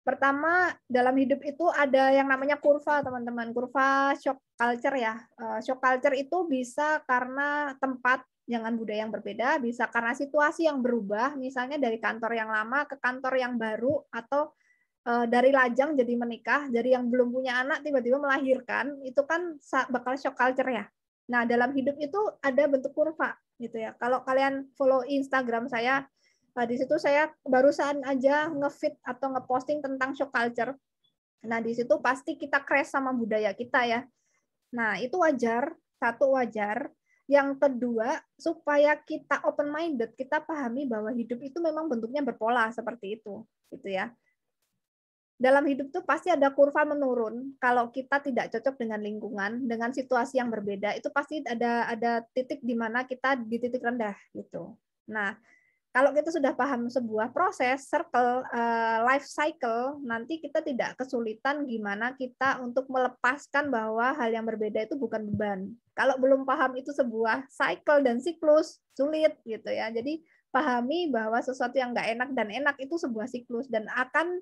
pertama dalam hidup itu ada yang namanya kurva, teman-teman. Kurva shock culture ya. Shock culture itu bisa karena tempat dengan budaya yang berbeda, bisa karena situasi yang berubah, misalnya dari kantor yang lama ke kantor yang baru, atau dari lajang jadi menikah, dari yang belum punya anak tiba-tiba melahirkan, itu kan bakal shock culture ya. Nah, dalam hidup itu ada bentuk kurva gitu ya. Kalau kalian follow Instagram saya, di situ saya barusan aja nge-feed atau nge-posting tentang shock culture. Nah, di situ pasti kita crash sama budaya kita ya. Nah, itu wajar, satu wajar. Yang kedua, supaya kita open-minded, kita pahami bahwa hidup itu memang bentuknya berpola seperti itu, gitu ya. Dalam hidup itu pasti ada kurva menurun. Kalau kita tidak cocok dengan lingkungan, dengan situasi yang berbeda, itu pasti ada titik di mana kita di titik rendah, gitu. Nah, kalau kita sudah paham sebuah proses circle life cycle, nanti kita tidak kesulitan gimana kita untuk melepaskan bahwa hal yang berbeda itu bukan beban. Kalau belum paham itu sebuah cycle dan siklus, sulit gitu ya. Jadi pahami bahwa sesuatu yang nggak enak dan enak itu sebuah siklus dan akan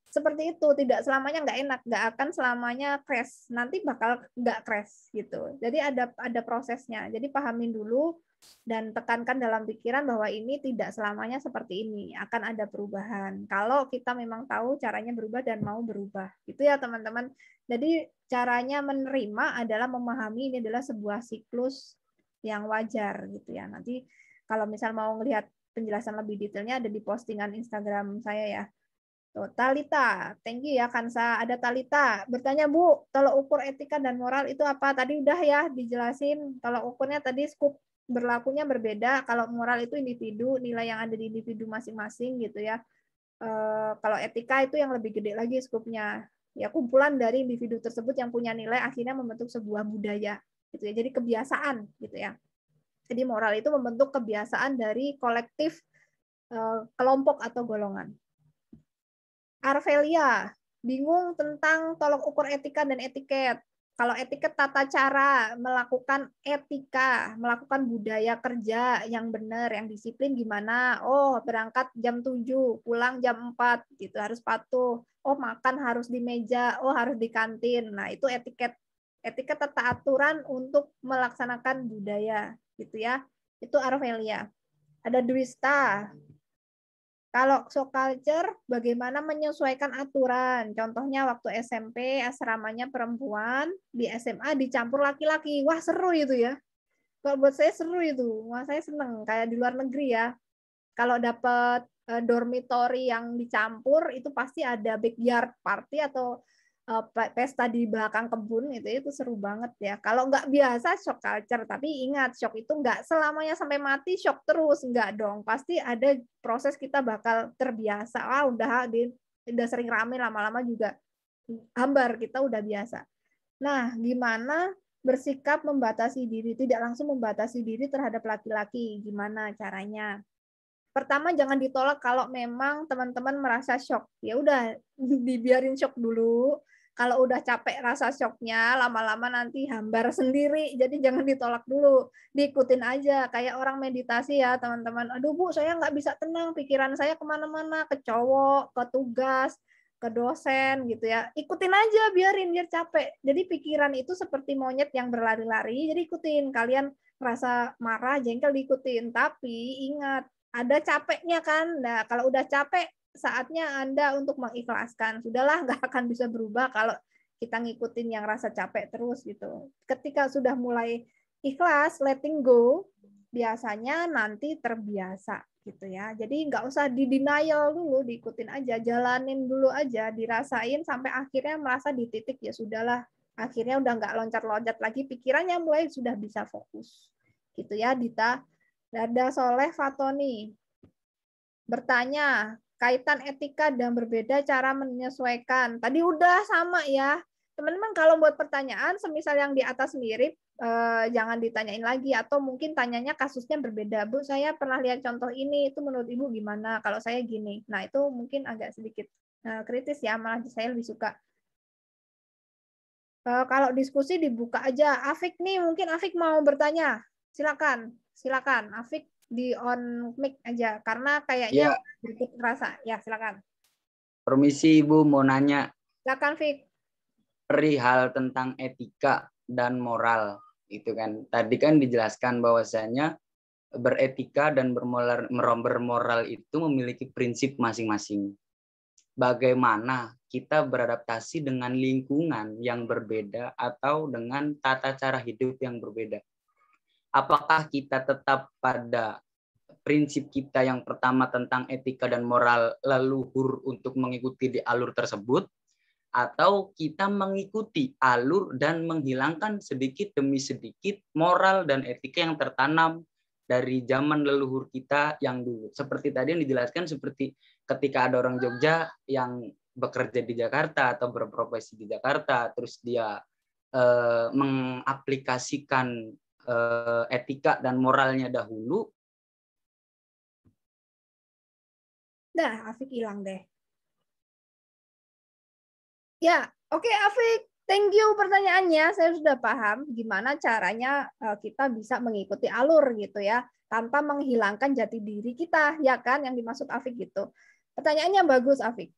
seperti itu, tidak selamanya nggak enak, nggak akan selamanya crash, nanti bakal nggak crash gitu. Jadi ada prosesnya. Jadi pahamin dulu dan tekankan dalam pikiran bahwa ini tidak selamanya seperti ini, akan ada perubahan. Kalau kita memang tahu caranya berubah dan mau berubah, gitu ya teman-teman. Jadi caranya menerima adalah memahami ini adalah sebuah siklus yang wajar gitu ya. Nanti kalau misal mau ngelihat penjelasan lebih detailnya ada di postingan Instagram saya ya. Tuh, Talita, thank you ya Kansa. Ada Talita bertanya, Bu, tolak ukur etika dan moral itu apa? Tadi udah ya dijelasin. Tolak ukurnya tadi skup berlakunya berbeda. Kalau moral itu individu, nilai yang ada di individu masing-masing gitu ya. Kalau etika itu yang lebih gede lagi skupnya. Ya kumpulan dari individu tersebut yang punya nilai akhirnya membentuk sebuah budaya gitu ya. Jadi kebiasaan gitu ya. Jadi moral itu membentuk kebiasaan dari kolektif kelompok atau golongan. Arvelia, bingung tentang tolok ukur etika dan etiket. Kalau etiket tata cara melakukan etika, melakukan budaya kerja yang benar, yang disiplin gimana? Oh, berangkat jam 7, pulang jam 4, gitu harus patuh. Oh, makan harus di meja, oh harus di kantin. Nah, itu etiket. Etiket tata aturan untuk melaksanakan budaya, gitu ya. Itu Arvelia. Ada Dwista. Kalau shock culture, bagaimana menyesuaikan aturan? Contohnya waktu SMP, asramanya perempuan, di SMA dicampur laki-laki. Wah, seru itu ya. Kalau buat saya seru itu. Wah, saya seneng. Kayak di luar negeri ya. Kalau dapat dormitory yang dicampur, itu pasti ada backyard party atau pesta di belakang kebun itu seru banget ya. Kalau nggak biasa shock culture, tapi ingat shock itu nggak selamanya sampai mati shock terus, nggak dong. Pasti ada proses kita bakal terbiasa. Udah sering rame lama-lama juga hambar kita udah biasa. Nah, gimana bersikap membatasi diri, tidak langsung membatasi diri terhadap laki-laki, gimana caranya? Pertama jangan ditolak kalau memang teman-teman merasa shock. Ya udah dibiarin shock dulu. Kalau udah capek rasa shocknya, lama-lama nanti hambar sendiri. Jadi jangan ditolak dulu. Diikutin aja. Kayak orang meditasi ya teman-teman. Aduh Bu, saya nggak bisa tenang. Pikiran saya kemana-mana. Ke cowok, ke tugas, ke dosen gitu ya. Ikutin aja, biarin, biar capek. Jadi pikiran itu seperti monyet yang berlari-lari. Jadi ikutin. Kalian merasa marah, jengkel diikutin. Tapi ingat, ada capeknya kan. Nah, kalau udah capek, saatnya Anda untuk mengikhlaskan. Sudahlah, nggak akan bisa berubah kalau kita ngikutin yang rasa capek terus gitu. Ketika sudah mulai ikhlas, letting go, biasanya nanti terbiasa gitu ya. Jadi nggak usah di denial dulu, diikutin aja, jalanin dulu aja, dirasain sampai akhirnya merasa di titik ya sudahlah. Akhirnya udah nggak loncat-loncat lagi, pikirannya mulai sudah bisa fokus. Gitu ya, Dita. Dada Soleh Fatoni bertanya, kaitan etika dan berbeda cara menyesuaikan. Tadi udah sama ya. Teman-teman kalau buat pertanyaan, semisal yang di atas mirip, jangan ditanyain lagi. Atau mungkin tanyanya kasusnya berbeda. Bu, saya pernah lihat contoh ini, itu menurut Ibu gimana? Kalau saya gini. Nah, itu mungkin agak sedikit kritis ya, malah saya lebih suka. Kalau diskusi dibuka aja. Afik nih, mungkin Afik mau bertanya. Silakan, silakan. Afik di on mic aja karena kayaknya sedikit terasa. Ya, silakan. Permisi Ibu, mau nanya. Silakan, Fik. Perihal tentang etika dan moral itu kan. Tadi kan dijelaskan bahwasanya beretika dan bermoral itu memiliki prinsip masing-masing. Bagaimana kita beradaptasi dengan lingkungan yang berbeda atau dengan tata cara hidup yang berbeda. Apakah kita tetap pada prinsip kita yang pertama tentang etika dan moral leluhur untuk mengikuti di alur tersebut, atau kita mengikuti alur dan menghilangkan sedikit demi sedikit moral dan etika yang tertanam dari zaman leluhur kita yang dulu. Seperti tadi yang dijelaskan, seperti ketika ada orang Jogja yang bekerja di Jakarta atau berprofesi di Jakarta, terus dia mengaplikasikan etika dan moralnya dahulu. Dah, Afik hilang deh. Ya, oke Afik. Thank you pertanyaannya. Saya sudah paham gimana caranya kita bisa mengikuti alur gitu ya, tanpa menghilangkan jati diri kita, ya kan? Yang dimaksud Afik gitu. Pertanyaannya bagus, Afik.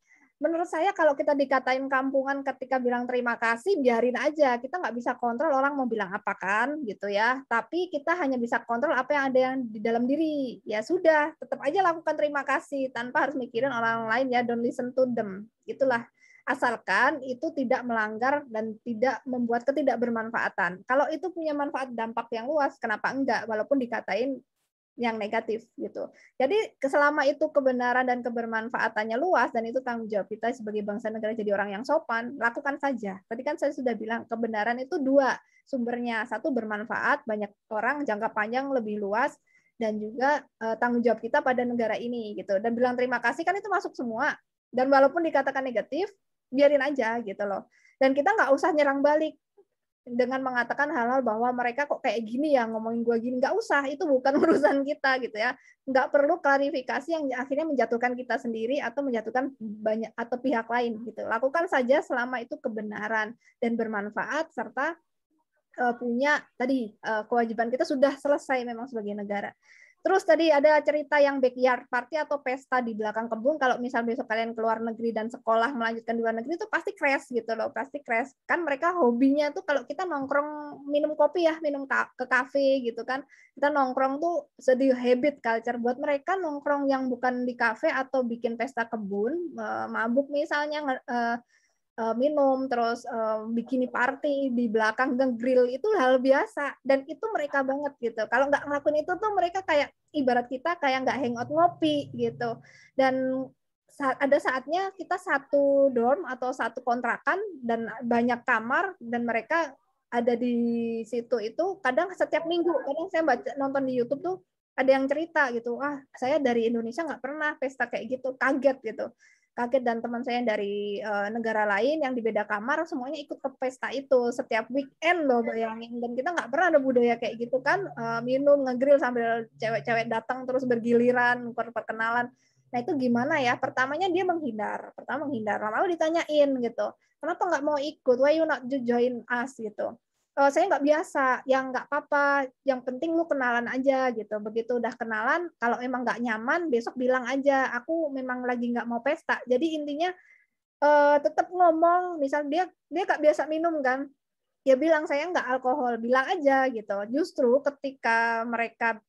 Menurut saya kalau kita dikatain kampungan ketika bilang terima kasih, biarin aja. Kita nggak bisa kontrol orang mau bilang apa kan, gitu ya. Tapi kita hanya bisa kontrol apa yang ada yang di dalam diri. Ya sudah, tetap aja lakukan terima kasih tanpa harus mikirin orang lain ya. Don't listen to them. Itulah. Asalkan itu tidak melanggar dan tidak membuat ketidakbermanfaatan. Kalau itu punya manfaat dampak yang luas, kenapa enggak? Walaupun dikatain yang negatif gitu. Jadi selama itu kebenaran dan kebermanfaatannya luas dan itu tanggung jawab kita sebagai bangsa negara jadi orang yang sopan, lakukan saja. Tadi kan saya sudah bilang kebenaran itu dua sumbernya. Satu bermanfaat banyak orang, jangka panjang lebih luas, dan juga tanggung jawab kita pada negara ini gitu. Dan bilang terima kasih kan itu masuk semua. Dan walaupun dikatakan negatif, biarin aja gitu loh. Dan kita nggak usah nyerang balik dengan mengatakan hal-hal bahwa mereka kok kayak gini ya ngomongin gue gini, nggak usah, itu bukan urusan kita gitu ya, nggak perlu klarifikasi yang akhirnya menjatuhkan kita sendiri atau menjatuhkan banyak atau pihak lain gitu. Lakukan saja selama itu kebenaran dan bermanfaat serta punya tadi kewajiban kita sudah selesai memang sebagai negara. Terus tadi ada cerita yang backyard party atau pesta di belakang kebun. Kalau misal besok kalian keluar negeri dan sekolah melanjutkan di luar negeri itu pasti crash gitu loh, pasti crash. Kan mereka hobinya tuh kalau kita nongkrong minum kopi ya, minum ke kafe gitu kan. Kita nongkrong tuh sedih habit culture buat mereka nongkrong yang bukan di kafe atau bikin pesta kebun, mabuk misalnya minum terus bikini party di belakang grill itu hal biasa dan itu mereka banget gitu. Kalau nggak ngelakuin itu tuh mereka kayak ibarat kita kayak nggak hangout ngopi gitu. Dan ada saatnya kita satu dorm atau satu kontrakan dan banyak kamar dan mereka ada di situ itu kadang setiap minggu. Kadang saya nonton di YouTube tuh ada yang cerita gitu, saya dari Indonesia nggak pernah pesta kayak gitu, kaget gitu. Kaget dan teman saya yang dari negara lain yang di beda kamar semuanya ikut ke pesta itu setiap weekend loh, bayangin. Dan kita nggak pernah ada budaya kayak gitu kan, minum ngegrill sambil cewek-cewek datang terus bergiliran perkenalan. Nah itu gimana ya? Pertamanya dia menghindar, lalu ditanyain gitu, kenapa nggak mau ikut? Why you not join us gitu? Saya nggak biasa, yang nggak apa-apa, yang penting lu kenalan aja gitu. Begitu udah kenalan, kalau emang nggak nyaman besok bilang aja, aku memang lagi nggak mau pesta. Jadi intinya tetap ngomong, misal dia nggak biasa minum kan, ya bilang saya nggak alkohol, bilang aja gitu. Justru ketika mereka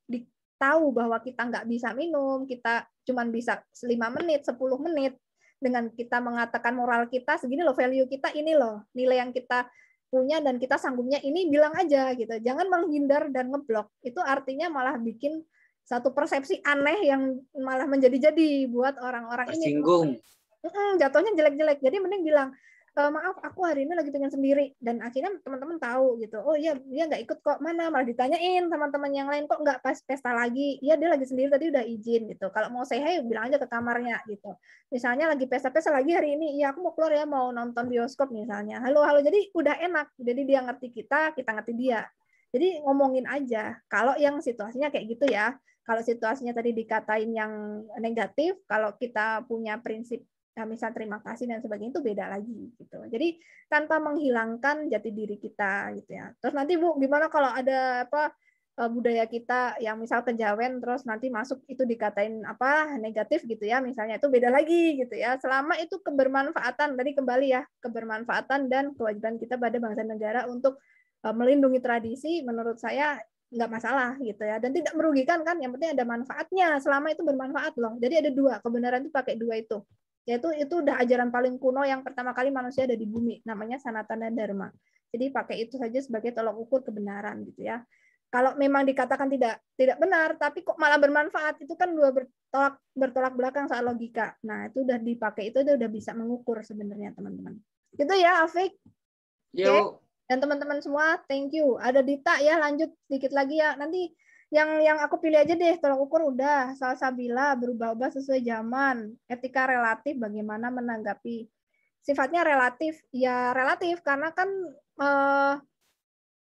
tahu bahwa kita nggak bisa minum, kita cuma bisa 5 menit, 10 menit, dengan kita mengatakan moral kita segini loh, value kita ini loh, nilai yang kita punya dan kita sanggupnya ini, bilang aja gitu. Jangan menghindar dan ngeblok. Itu artinya malah bikin satu persepsi aneh yang malah menjadi-jadi buat orang-orang ini. Tersinggung. Jatuhnya jelek-jelek. Jadi mending bilang, maaf aku hari ini lagi pengen sendiri, dan akhirnya teman-teman tahu gitu, oh iya dia nggak ikut kok, mana malah ditanyain teman-teman yang lain, kok nggak pas pesta lagi, iya dia lagi sendiri tadi udah izin gitu. Kalau mau say hi bilang aja ke kamarnya gitu, misalnya lagi pesta-pesta lagi hari ini, iya aku mau keluar ya, mau nonton bioskop misalnya, halo, jadi udah enak, jadi dia ngerti kita ngerti dia, jadi ngomongin aja. Kalau yang situasinya kayak gitu ya, kalau situasinya tadi dikatain yang negatif, kalau kita punya prinsip misal terima kasih dan sebagainya, itu beda lagi gitu. Jadi tanpa menghilangkan jati diri kita gitu ya. Terus nanti Bu, gimana kalau ada budaya kita yang misal kejawen terus nanti masuk itu dikatain negatif gitu ya, misalnya, itu beda lagi gitu ya. Selama itu kebermanfaatan, tadi kembali ya, kebermanfaatan dan kewajiban kita pada bangsa dan negara untuk melindungi tradisi, menurut saya nggak masalah gitu ya, dan tidak merugikan kan, yang penting ada manfaatnya, selama itu bermanfaat loh. Jadi ada dua, kebenaran itu pakai dua itu. Yaitu itu udah ajaran paling kuno yang pertama kali manusia ada di bumi, namanya Sanatana Dharma. Jadi pakai itu saja sebagai tolak ukur kebenaran gitu ya. Kalau memang dikatakan tidak benar, tapi kok malah bermanfaat, itu kan dua bertolak belakang soal logika. Nah itu udah dipakai, itu udah bisa mengukur sebenarnya teman-teman. Gitu ya Afik. Oke. Dan teman-teman semua, thank you. Ada Dita ya, lanjut sedikit lagi ya. Nanti yang aku pilih aja deh, tolak ukur udah, salsabila, berubah-ubah sesuai zaman, etika relatif, bagaimana menanggapi. Sifatnya relatif, ya relatif karena kan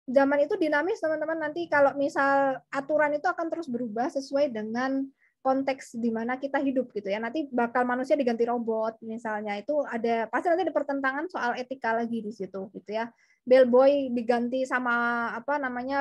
zaman itu dinamis teman-teman. Nanti kalau misal aturan itu akan terus berubah sesuai dengan konteks di mana kita hidup gitu ya. Nanti bakal manusia diganti robot misalnya, itu ada pasti nanti ada pertentangan soal etika lagi di situ gitu ya. Bellboy diganti sama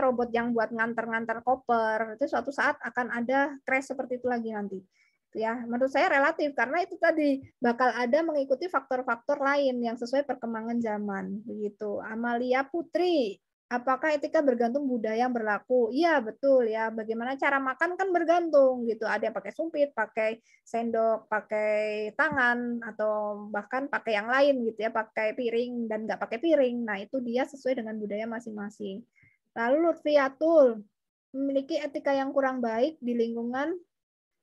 robot yang buat nganter-nganter koper, itu suatu saat akan ada crash seperti itu lagi nanti ya. Menurut saya relatif karena itu tadi bakal ada mengikuti faktor-faktor lain yang sesuai perkembangan zaman begitu. Amalia Putri, apakah etika bergantung budaya yang berlaku? Iya, betul ya. Bagaimana cara makan kan bergantung gitu. Ada yang pakai sumpit, pakai sendok, pakai tangan, atau bahkan pakai yang lain gitu ya, pakai piring dan nggak pakai piring. Nah, itu dia sesuai dengan budaya masing-masing. Lalu Lutfiatul, memiliki etika yang kurang baik di lingkungan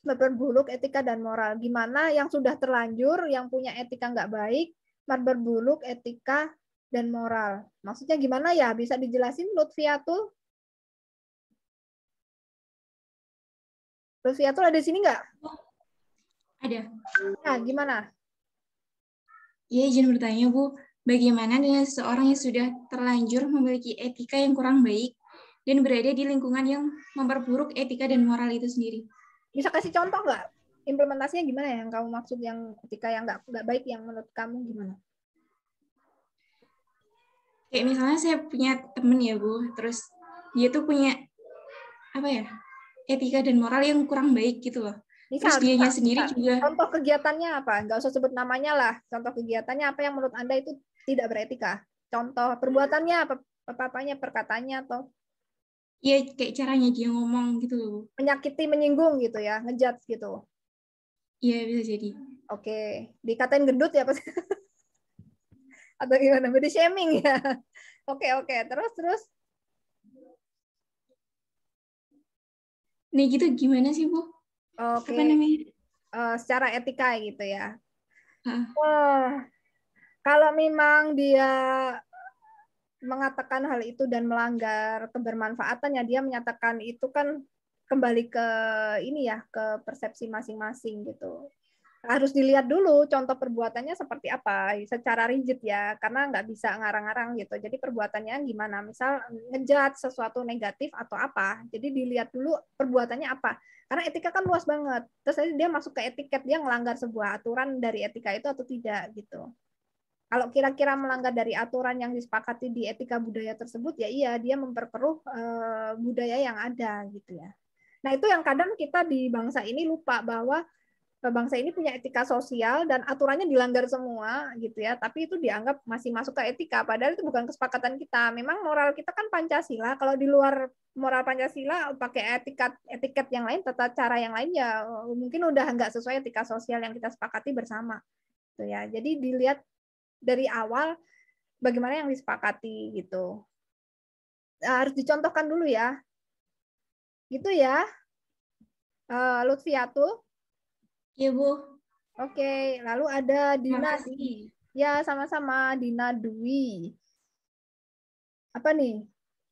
berburuk etika dan moral. Gimana yang sudah terlanjur, yang punya etika nggak baik, berburuk etika dan moral. Maksudnya gimana ya? Bisa dijelasin Lutfiatul? Lutfiatul ada di sini nggak? Ada. Nah, gimana? Iya, izin bertanya, Bu. Bagaimana dengan seseorang yang sudah terlanjur memiliki etika yang kurang baik dan berada di lingkungan yang memperburuk etika dan moral itu sendiri? Bisa kasih contoh nggak? Implementasinya gimana yang kamu maksud, yang etika yang nggak baik yang menurut kamu gimana? Kayak misalnya saya punya temen ya Bu, terus dia tuh punya etika dan moral yang kurang baik gitu loh. Terus dianya sendiri juga. Contoh kegiatannya apa? Nggak usah sebut namanya lah. Contoh kegiatannya apa yang menurut Anda itu tidak beretika? Contoh perbuatannya apa-apanya, perkataannya atau? Iya, kayak caranya dia ngomong gitu loh. Menyakiti, menyinggung gitu ya, ngejudge gitu. Iya, bisa jadi. Oke, dikatain gendut ya pasti. Atau gimana? Body shaming ya. Oke, terus. Nih gitu gimana sih Bu? Oke. Apa namanya? Secara etika gitu ya. Kalau memang dia mengatakan hal itu dan melanggar kebermanfaatannya, dia menyatakan itu kan kembali ke ini ya, ke persepsi masing-masing gitu. Harus dilihat dulu contoh perbuatannya seperti apa secara rigid ya, karena nggak bisa ngarang-ngarang gitu. Jadi perbuatannya gimana, misal ngejudge sesuatu negatif atau apa, jadi dilihat dulu perbuatannya apa, karena etika kan luas banget. Terus dia masuk ke etiket, dia melanggar sebuah aturan dari etika itu atau tidak gitu. Kalau kira-kira melanggar dari aturan yang disepakati di etika budaya tersebut, ya iya dia memperkeruh budaya yang ada gitu ya. Nah itu yang kadang kita di bangsa ini lupa, bahwa bangsa ini punya etika sosial dan aturannya dilanggar semua gitu ya, tapi itu dianggap masih masuk ke etika, padahal itu bukan kesepakatan kita. Memang moral kita kan Pancasila, kalau di luar moral Pancasila pakai etiket yang lain, tata cara yang lain ya mungkin udah nggak sesuai etika sosial yang kita sepakati bersama. Gitu ya. Jadi dilihat dari awal bagaimana yang disepakati gitu. Harus dicontohkan dulu ya. Gitu ya. Lutfiatul. Iya, Bu. Oke, lalu ada Dina Makasih. Dwi. Ya, sama-sama Dina Dwi. Apa nih?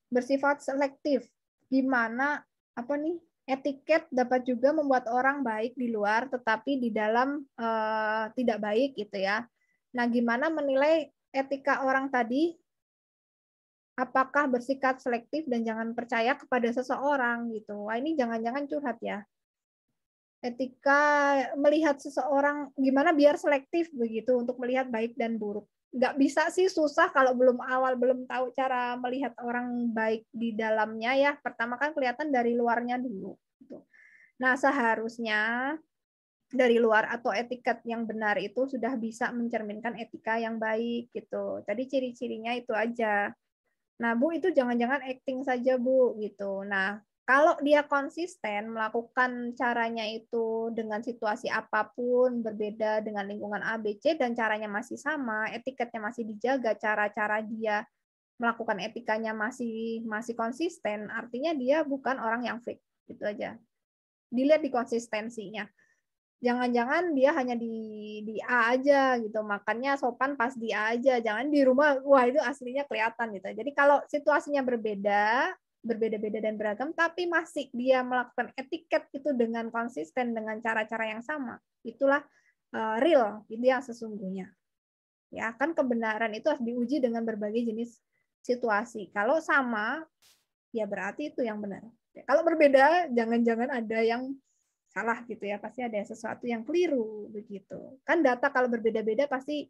Bersifat selektif. Gimana apa nih? Etiket dapat juga membuat orang baik di luar tetapi di dalam tidak baik gitu ya. Nah, gimana menilai etika orang tadi? Apakah bersikap selektif dan jangan percaya kepada seseorang gitu. Wah, ini jangan-jangan curhat ya. Etika melihat seseorang gimana biar selektif begitu untuk melihat baik dan buruk. Nggak bisa sih, susah kalau belum tahu cara melihat orang baik di dalamnya ya. Pertama kan kelihatan dari luarnya dulu. Gitu. Nah, seharusnya dari luar atau etiket yang benar itu sudah bisa mencerminkan etika yang baik gitu. Tadi ciri-cirinya itu aja. Nah, Bu, itu jangan-jangan acting saja, Bu, gitu. Nah, kalau dia konsisten melakukan caranya itu dengan situasi apapun, berbeda dengan lingkungan A, B, C, dan caranya masih sama, etiketnya masih dijaga, cara-cara dia melakukan etikanya masih konsisten, artinya dia bukan orang yang fake, gitu aja. Dilihat di konsistensinya. Jangan-jangan dia hanya di A aja gitu, makannya sopan pas di A aja, jangan di rumah, wah itu aslinya kelihatan gitu. Jadi kalau situasinya berbeda-beda dan beragam, tapi masih dia melakukan etiket itu dengan konsisten, dengan cara-cara yang sama, itulah real, itu yang sesungguhnya. Ya kan kebenaran itu harus diuji dengan berbagai jenis situasi. Kalau sama, ya berarti itu yang benar. Kalau berbeda, jangan-jangan ada yang salah gitu ya, pasti ada sesuatu yang keliru begitu. Kan data kalau berbeda-beda pasti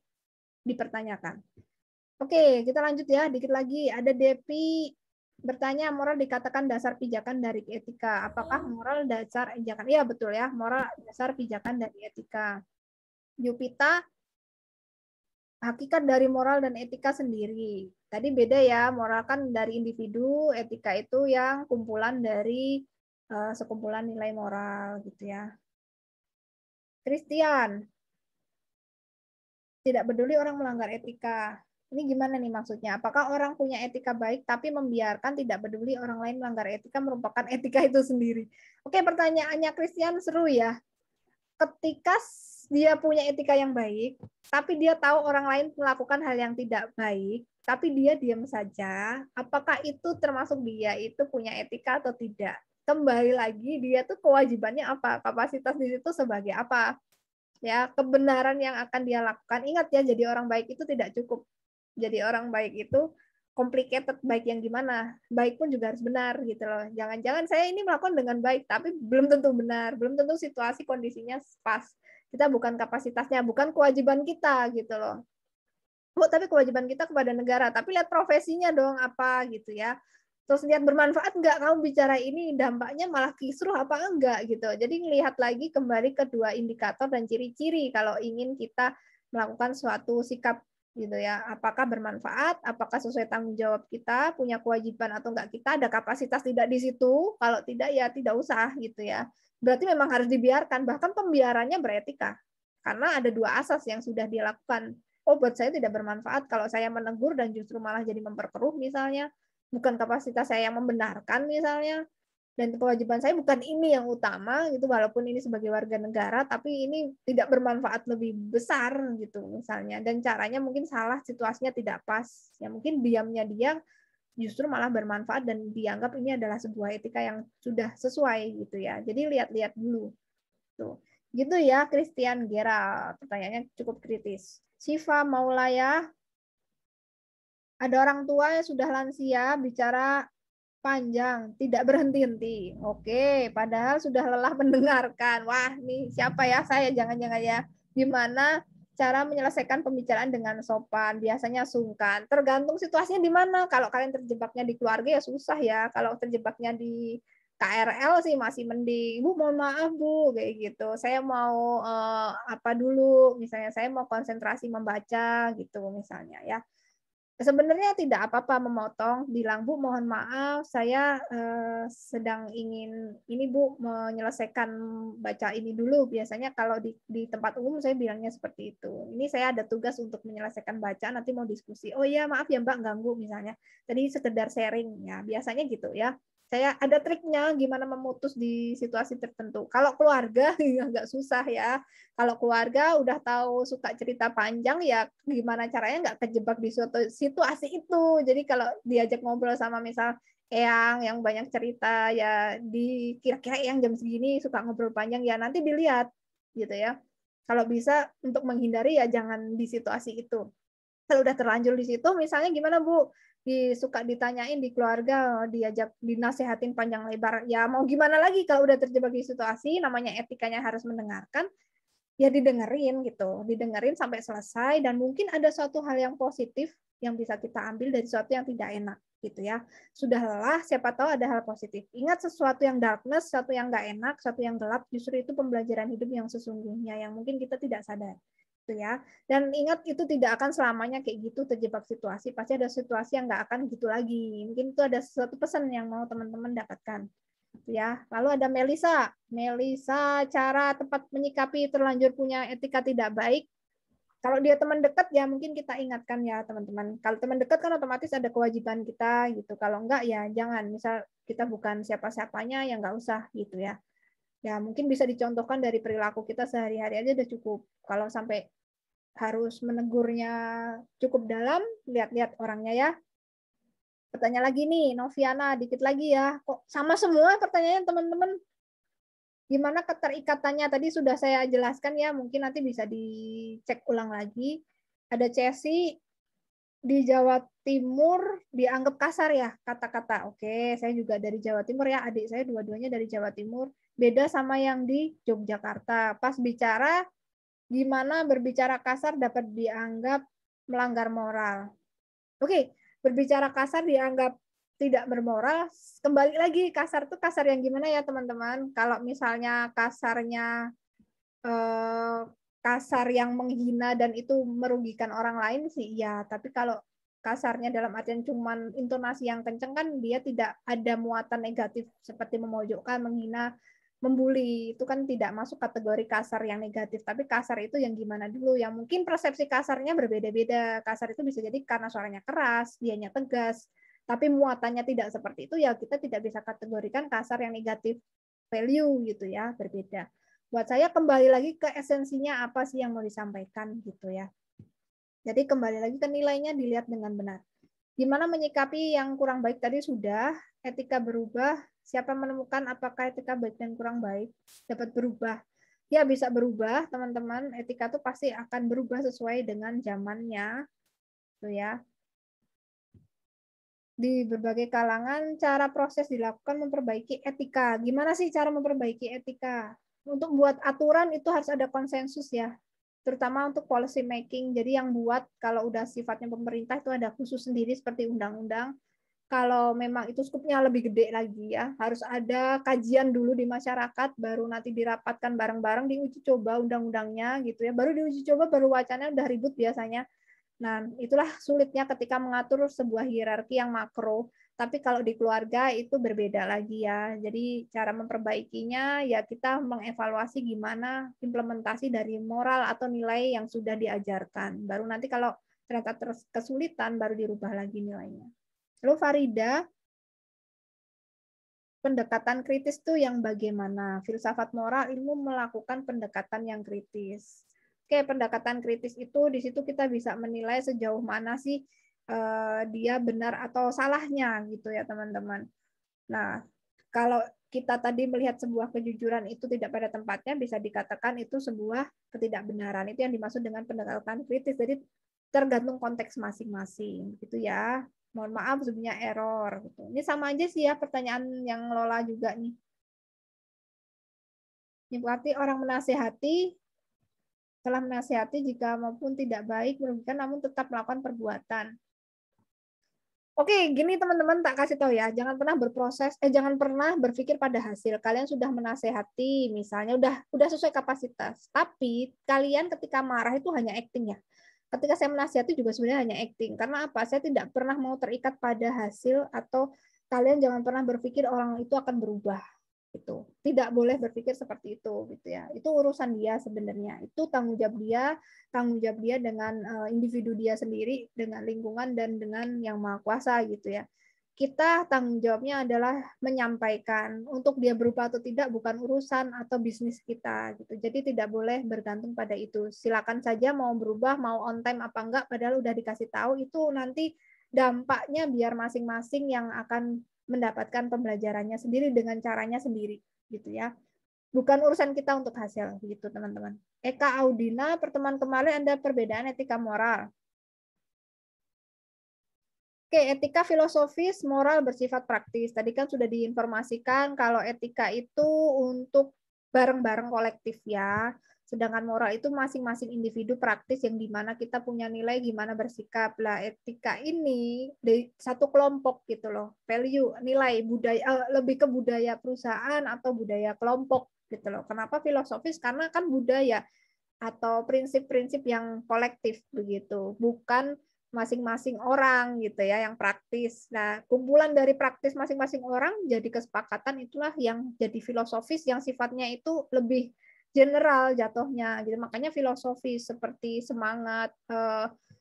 dipertanyakan. Oke, kita lanjut ya, dikit lagi. Ada Depi bertanya, moral dikatakan dasar pijakan dari etika. Apakah moral dasar pijakan? Iya betul ya, moral dasar pijakan dari etika. Yupita, hakikat dari moral dan etika sendiri. Tadi beda ya, moral kan dari individu, etika itu yang kumpulan dari sekumpulan nilai moral gitu ya. Christian, tidak peduli orang melanggar etika. Ini gimana nih maksudnya? Apakah orang punya etika baik tapi membiarkan tidak peduli orang lain melanggar etika merupakan etika itu sendiri? Oke, pertanyaannya Christian seru ya. Ketika dia punya etika yang baik, tapi dia tahu orang lain melakukan hal yang tidak baik, tapi dia diam saja, apakah itu termasuk dia itu punya etika atau tidak? Kembali lagi, dia tuh kewajibannya apa? Kapasitas di situ sebagai apa? Ya, kebenaran yang akan dia lakukan. Ingat ya, jadi orang baik itu tidak cukup. Jadi orang baik itu complicated, baik yang gimana? Baik pun juga harus benar gitu loh. Jangan-jangan saya ini melakukan dengan baik, tapi belum tentu benar, belum tentu situasi kondisinya pas. Kita bukan kapasitasnya, bukan kewajiban kita gitu loh. Oh, tapi kewajiban kita kepada negara, tapi lihat profesinya dong apa gitu ya. Terus lihat bermanfaat nggak kamu bicara ini, dampaknya malah kisruh apa enggak gitu. Jadi lihat lagi kembali kedua indikator dan ciri-ciri kalau ingin kita melakukan suatu sikap gitu ya. Apakah bermanfaat, apakah sesuai tanggung jawab kita, punya kewajiban atau enggak kita, ada kapasitas tidak di situ. Kalau tidak ya tidak usah gitu ya. Berarti memang harus dibiarkan, bahkan pembiarannya beretika. Karena ada dua asas yang sudah dilakukan. Oh, buat saya tidak bermanfaat kalau saya menegur dan justru malah jadi memperkeruh misalnya. Bukan kapasitas saya yang membenarkan misalnya, dan kewajiban saya bukan ini yang utama gitu, walaupun ini sebagai warga negara tapi ini tidak bermanfaat lebih besar gitu misalnya, dan caranya mungkin salah, situasinya tidak pas ya, mungkin diamnya dia justru malah bermanfaat dan dianggap ini adalah sebuah etika yang sudah sesuai gitu ya. Jadi lihat-lihat dulu tuh gitu ya. Christian Gerald, pertanyaannya cukup kritis. Siva Maulaya, ada orang tua yang sudah lansia bicara panjang, tidak berhenti-henti. Oke, padahal sudah lelah mendengarkan. Wah, nih siapa ya? Saya jangan-jangan ya. Gimana cara menyelesaikan pembicaraan dengan sopan? Biasanya sungkan. Tergantung situasinya di mana. Kalau kalian terjebaknya di keluarga ya susah ya. Kalau terjebaknya di KRL sih masih mending. Bu, mohon maaf Bu, kayak gitu. Saya mau apa dulu? Misalnya saya mau konsentrasi membaca gitu misalnya ya. Sebenarnya tidak apa-apa memotong, bilang, Bu, mohon maaf, saya sedang ingin ini Bu menyelesaikan baca ini dulu. Biasanya kalau di tempat umum saya bilangnya seperti itu. Ini saya ada tugas untuk menyelesaikan baca, nanti mau diskusi. Oh iya, maaf ya Mbak ganggu misalnya. Tadi sekedar sharing ya, biasanya gitu ya. Saya ada triknya gimana memutus di situasi tertentu. Kalau keluarga agak susah ya. Kalau keluarga udah tahu suka cerita panjang ya gimana caranya nggak kejebak di suatu situasi itu. Jadi kalau diajak ngobrol sama misal Eyang yang banyak cerita ya di kira-kira yang jam segini suka ngobrol panjang ya nanti dilihat gitu ya. Kalau bisa untuk menghindari ya jangan di situasi itu. Kalau udah terlanjur di situ misalnya gimana Bu? Suka ditanyain di keluarga, diajak dinasehatin panjang lebar. Ya mau gimana lagi kalau udah terjebak di situasi, namanya etikanya harus mendengarkan, ya didengerin gitu, didengerin sampai selesai dan mungkin ada suatu hal yang positif yang bisa kita ambil dari sesuatu yang tidak enak gitu ya. Sudah lelah, siapa tahu ada hal positif. Ingat sesuatu yang darkness, sesuatu yang nggak enak, sesuatu yang gelap, justru itu pembelajaran hidup yang sesungguhnya yang mungkin kita tidak sadar. Gitu ya. Dan ingat itu tidak akan selamanya kayak gitu terjebak situasi, pasti ada situasi yang nggak akan gitu lagi. Mungkin itu ada sesuatu pesan yang mau teman-teman dapatkan. Ya, lalu ada Melisa. Melisa, cara tepat menyikapi terlanjur punya etika tidak baik. Kalau dia teman dekat ya mungkin kita ingatkan ya teman-teman. Kalau teman dekat kan otomatis ada kewajiban kita gitu. Kalau enggak ya jangan. Misal kita bukan siapa-siapanya ya nggak usah gitu ya. Ya mungkin bisa dicontohkan dari perilaku kita sehari-hari aja udah cukup. Kalau sampai harus menegurnya cukup dalam, lihat-lihat orangnya ya. Pertanyaan lagi nih, Noviana, dikit lagi ya. Kok sama semua pertanyaannya teman-teman? Gimana keterikatannya? Tadi sudah saya jelaskan ya, mungkin nanti bisa dicek ulang lagi. Ada Cesi, di Jawa Timur dianggap kasar ya kata-kata. Oke, saya juga dari Jawa Timur ya, adik saya dua-duanya dari Jawa Timur. Beda sama yang di Yogyakarta. Pas bicara, gimana berbicara kasar dapat dianggap melanggar moral. Oke, berbicara kasar dianggap tidak bermoral. Kembali lagi, kasar tuh kasar yang gimana ya teman-teman? Kalau misalnya kasarnya kasar yang menghina dan itu merugikan orang lain sih iya, tapi kalau kasarnya dalam artian cuman intonasi yang kenceng kan dia tidak ada muatan negatif seperti memojokkan, menghina, membuli, itu kan tidak masuk kategori kasar yang negatif, tapi kasar itu yang gimana dulu, yang mungkin persepsi kasarnya berbeda-beda. Kasar itu bisa jadi karena suaranya keras, dianya tegas, tapi muatannya tidak seperti itu ya kita tidak bisa kategorikan kasar yang negatif value gitu ya, berbeda. Buat saya kembali lagi ke esensinya apa sih yang mau disampaikan gitu ya. Jadi kembali lagi ke nilainya dilihat dengan benar. Gimana menyikapi yang kurang baik tadi sudah, etika berubah, siapa menemukan apakah etika baik dan kurang baik dapat berubah. Ya bisa berubah teman-teman, etika itu pasti akan berubah sesuai dengan zamannya. Tuh ya. Di berbagai kalangan cara proses dilakukan memperbaiki etika. Gimana sih cara memperbaiki etika? Untuk buat aturan itu harus ada konsensus ya, terutama untuk policy making. Jadi yang buat kalau udah sifatnya pemerintah itu ada khusus sendiri seperti undang-undang. Kalau memang itu skupnya lebih gede lagi ya, harus ada kajian dulu di masyarakat, baru nanti dirapatkan bareng-bareng, diuji coba undang-undangnya gitu ya. Baru diuji coba, baru wacananya udah ribut biasanya. Nah, itulah sulitnya ketika mengatur sebuah hierarki yang makro. Tapi kalau di keluarga itu berbeda lagi ya. Jadi cara memperbaikinya ya kita mengevaluasi gimana implementasi dari moral atau nilai yang sudah diajarkan. Baru nanti kalau ternyata kesulitan baru dirubah lagi nilainya. Lalu Farida, pendekatan kritis itu yang bagaimana? Filsafat moral ilmu melakukan pendekatan yang kritis. Oke, pendekatan kritis itu di situ kita bisa menilai sejauh mana sih dia benar atau salahnya gitu ya teman-teman. Nah, kalau kita tadi melihat sebuah kejujuran itu tidak pada tempatnya, bisa dikatakan itu sebuah ketidakbenaran. Itu yang dimaksud dengan pendekatan kritis. Jadi tergantung konteks masing-masing gitu ya. Mohon maaf sebenarnya error gitu. Ini sama aja sih ya pertanyaan yang Lola juga nih. Ini berarti orang menasehati telah menasihati jika maupun tidak baik merugikan namun tetap melakukan perbuatan. Oke, gini teman-teman tak kasih tahu ya, jangan pernah jangan pernah berpikir pada hasil. Kalian sudah menasehati, misalnya udah sesuai kapasitas. Tapi kalian ketika marah itu hanya acting ya. ketika saya menasihati juga sebenarnya hanya acting. Karena apa? Saya tidak pernah mau terikat pada hasil, atau kalian jangan pernah berpikir orang itu akan berubah. Gitu. Tidak boleh berpikir seperti itu, gitu ya. Itu urusan dia sebenarnya. Itu tanggung jawab dia dengan individu dia sendiri, dengan lingkungan dan dengan yang Maha Kuasa, gitu ya. Kita tanggung jawabnya adalah menyampaikan. Untuk dia berubah atau tidak bukan urusan atau bisnis kita, gitu. Jadi tidak boleh bergantung pada itu. Silakan saja mau berubah, mau on time apa enggak, padahal udah dikasih tahu, itu nanti dampaknya biar masing-masing yang akan mendapatkan pembelajarannya sendiri dengan caranya sendiri, gitu ya. Bukan urusan kita untuk hasil, gitu teman-teman. Eka Audina, pertemuan kemarin ada perbedaan etika moral. Oke, etika filosofis, moral bersifat praktis. Tadi kan sudah diinformasikan kalau etika itu untuk bareng-bareng kolektif ya. Sedangkan moral itu masing-masing individu praktis yang dimana kita punya nilai gimana bersikap. Lah etika ini dari satu kelompok gitu loh. Value, nilai, budaya, lebih ke budaya perusahaan atau budaya kelompok gitu loh. Kenapa filosofis? Karena kan budaya atau prinsip-prinsip yang kolektif begitu. Bukan masing-masing orang gitu ya yang praktis. Nah, kumpulan dari praktis masing-masing orang jadi kesepakatan, itulah yang jadi filosofis yang sifatnya itu lebih general jatuhnya gitu. Makanya filosofis seperti semangat,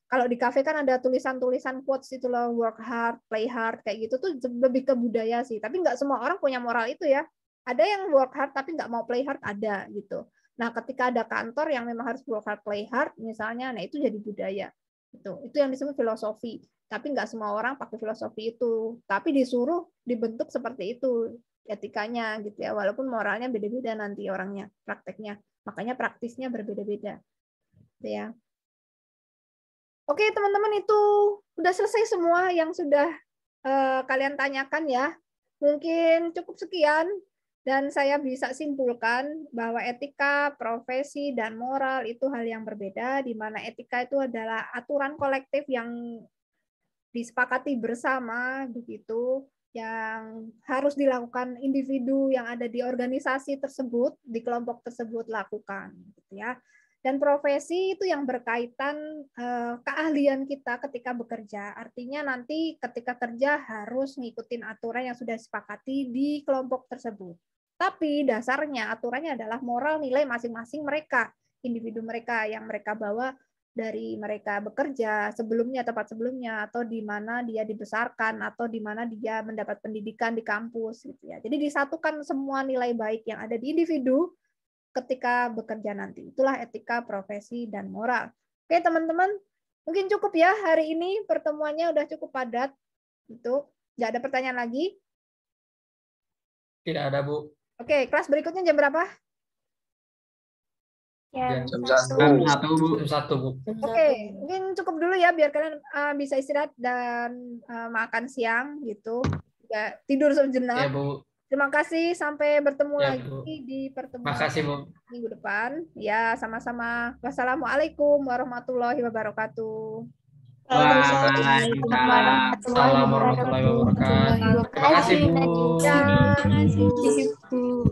kalau di kafe kan ada tulisan-tulisan quotes itu loh, work hard, play hard kayak gitu tuh lebih ke budaya sih. Tapi nggak semua orang punya moral itu ya. Ada yang work hard tapi nggak mau play hard, ada gitu. Nah, ketika ada kantor yang memang harus work hard, play hard misalnya, nah itu jadi budaya. Itu yang disebut filosofi. Tapi nggak semua orang pakai filosofi itu. Tapi disuruh dibentuk seperti itu etikanya gitu ya. Walaupun moralnya beda-beda nanti orangnya, prakteknya. Makanya praktisnya berbeda-beda. Gitu ya. Oke teman-teman, itu udah selesai semua yang sudah kalian tanyakan ya. Mungkin cukup sekian. Dan saya bisa simpulkan bahwa etika, profesi, dan moral itu hal yang berbeda, di mana etika itu adalah aturan kolektif yang disepakati bersama, begitu, yang harus dilakukan individu yang ada di organisasi tersebut, di kelompok tersebut lakukan, gitu ya. Dan profesi itu yang berkaitan keahlian kita ketika bekerja. Artinya nanti ketika kerja harus ngikutin aturan yang sudah disepakati di kelompok tersebut. Tapi dasarnya aturannya adalah moral nilai masing-masing mereka, individu mereka yang mereka bawa dari mereka bekerja sebelumnya, tempat sebelumnya, atau di mana dia dibesarkan, atau di mana dia mendapat pendidikan di kampus, gitu ya. Jadi disatukan semua nilai baik yang ada di individu ketika bekerja nanti. Itulah etika, profesi, dan moral. Oke teman-teman, mungkin cukup ya hari ini, pertemuannya udah cukup padat. Itu nggak ada pertanyaan lagi? Tidak ada, Bu. Oke, kelas berikutnya jam berapa? Jam 1, Bu. Jam 1, Bu. Oke, mungkin cukup dulu ya biar kalian bisa istirahat dan makan siang gitu. Ya, tidur sejenak. Ya, Bu. Terima kasih, sampai bertemu Ya, lagi Bu. di pertemuan Makasih, Bu. minggu depan. Ya, sama-sama. Wassalamualaikum warahmatullahi wabarakatuh. Waalaikumsalam warahmatullahi wabarakatuh. Terima kasih, Bu. Terima kasih, Bu.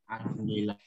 Alhamdulillah.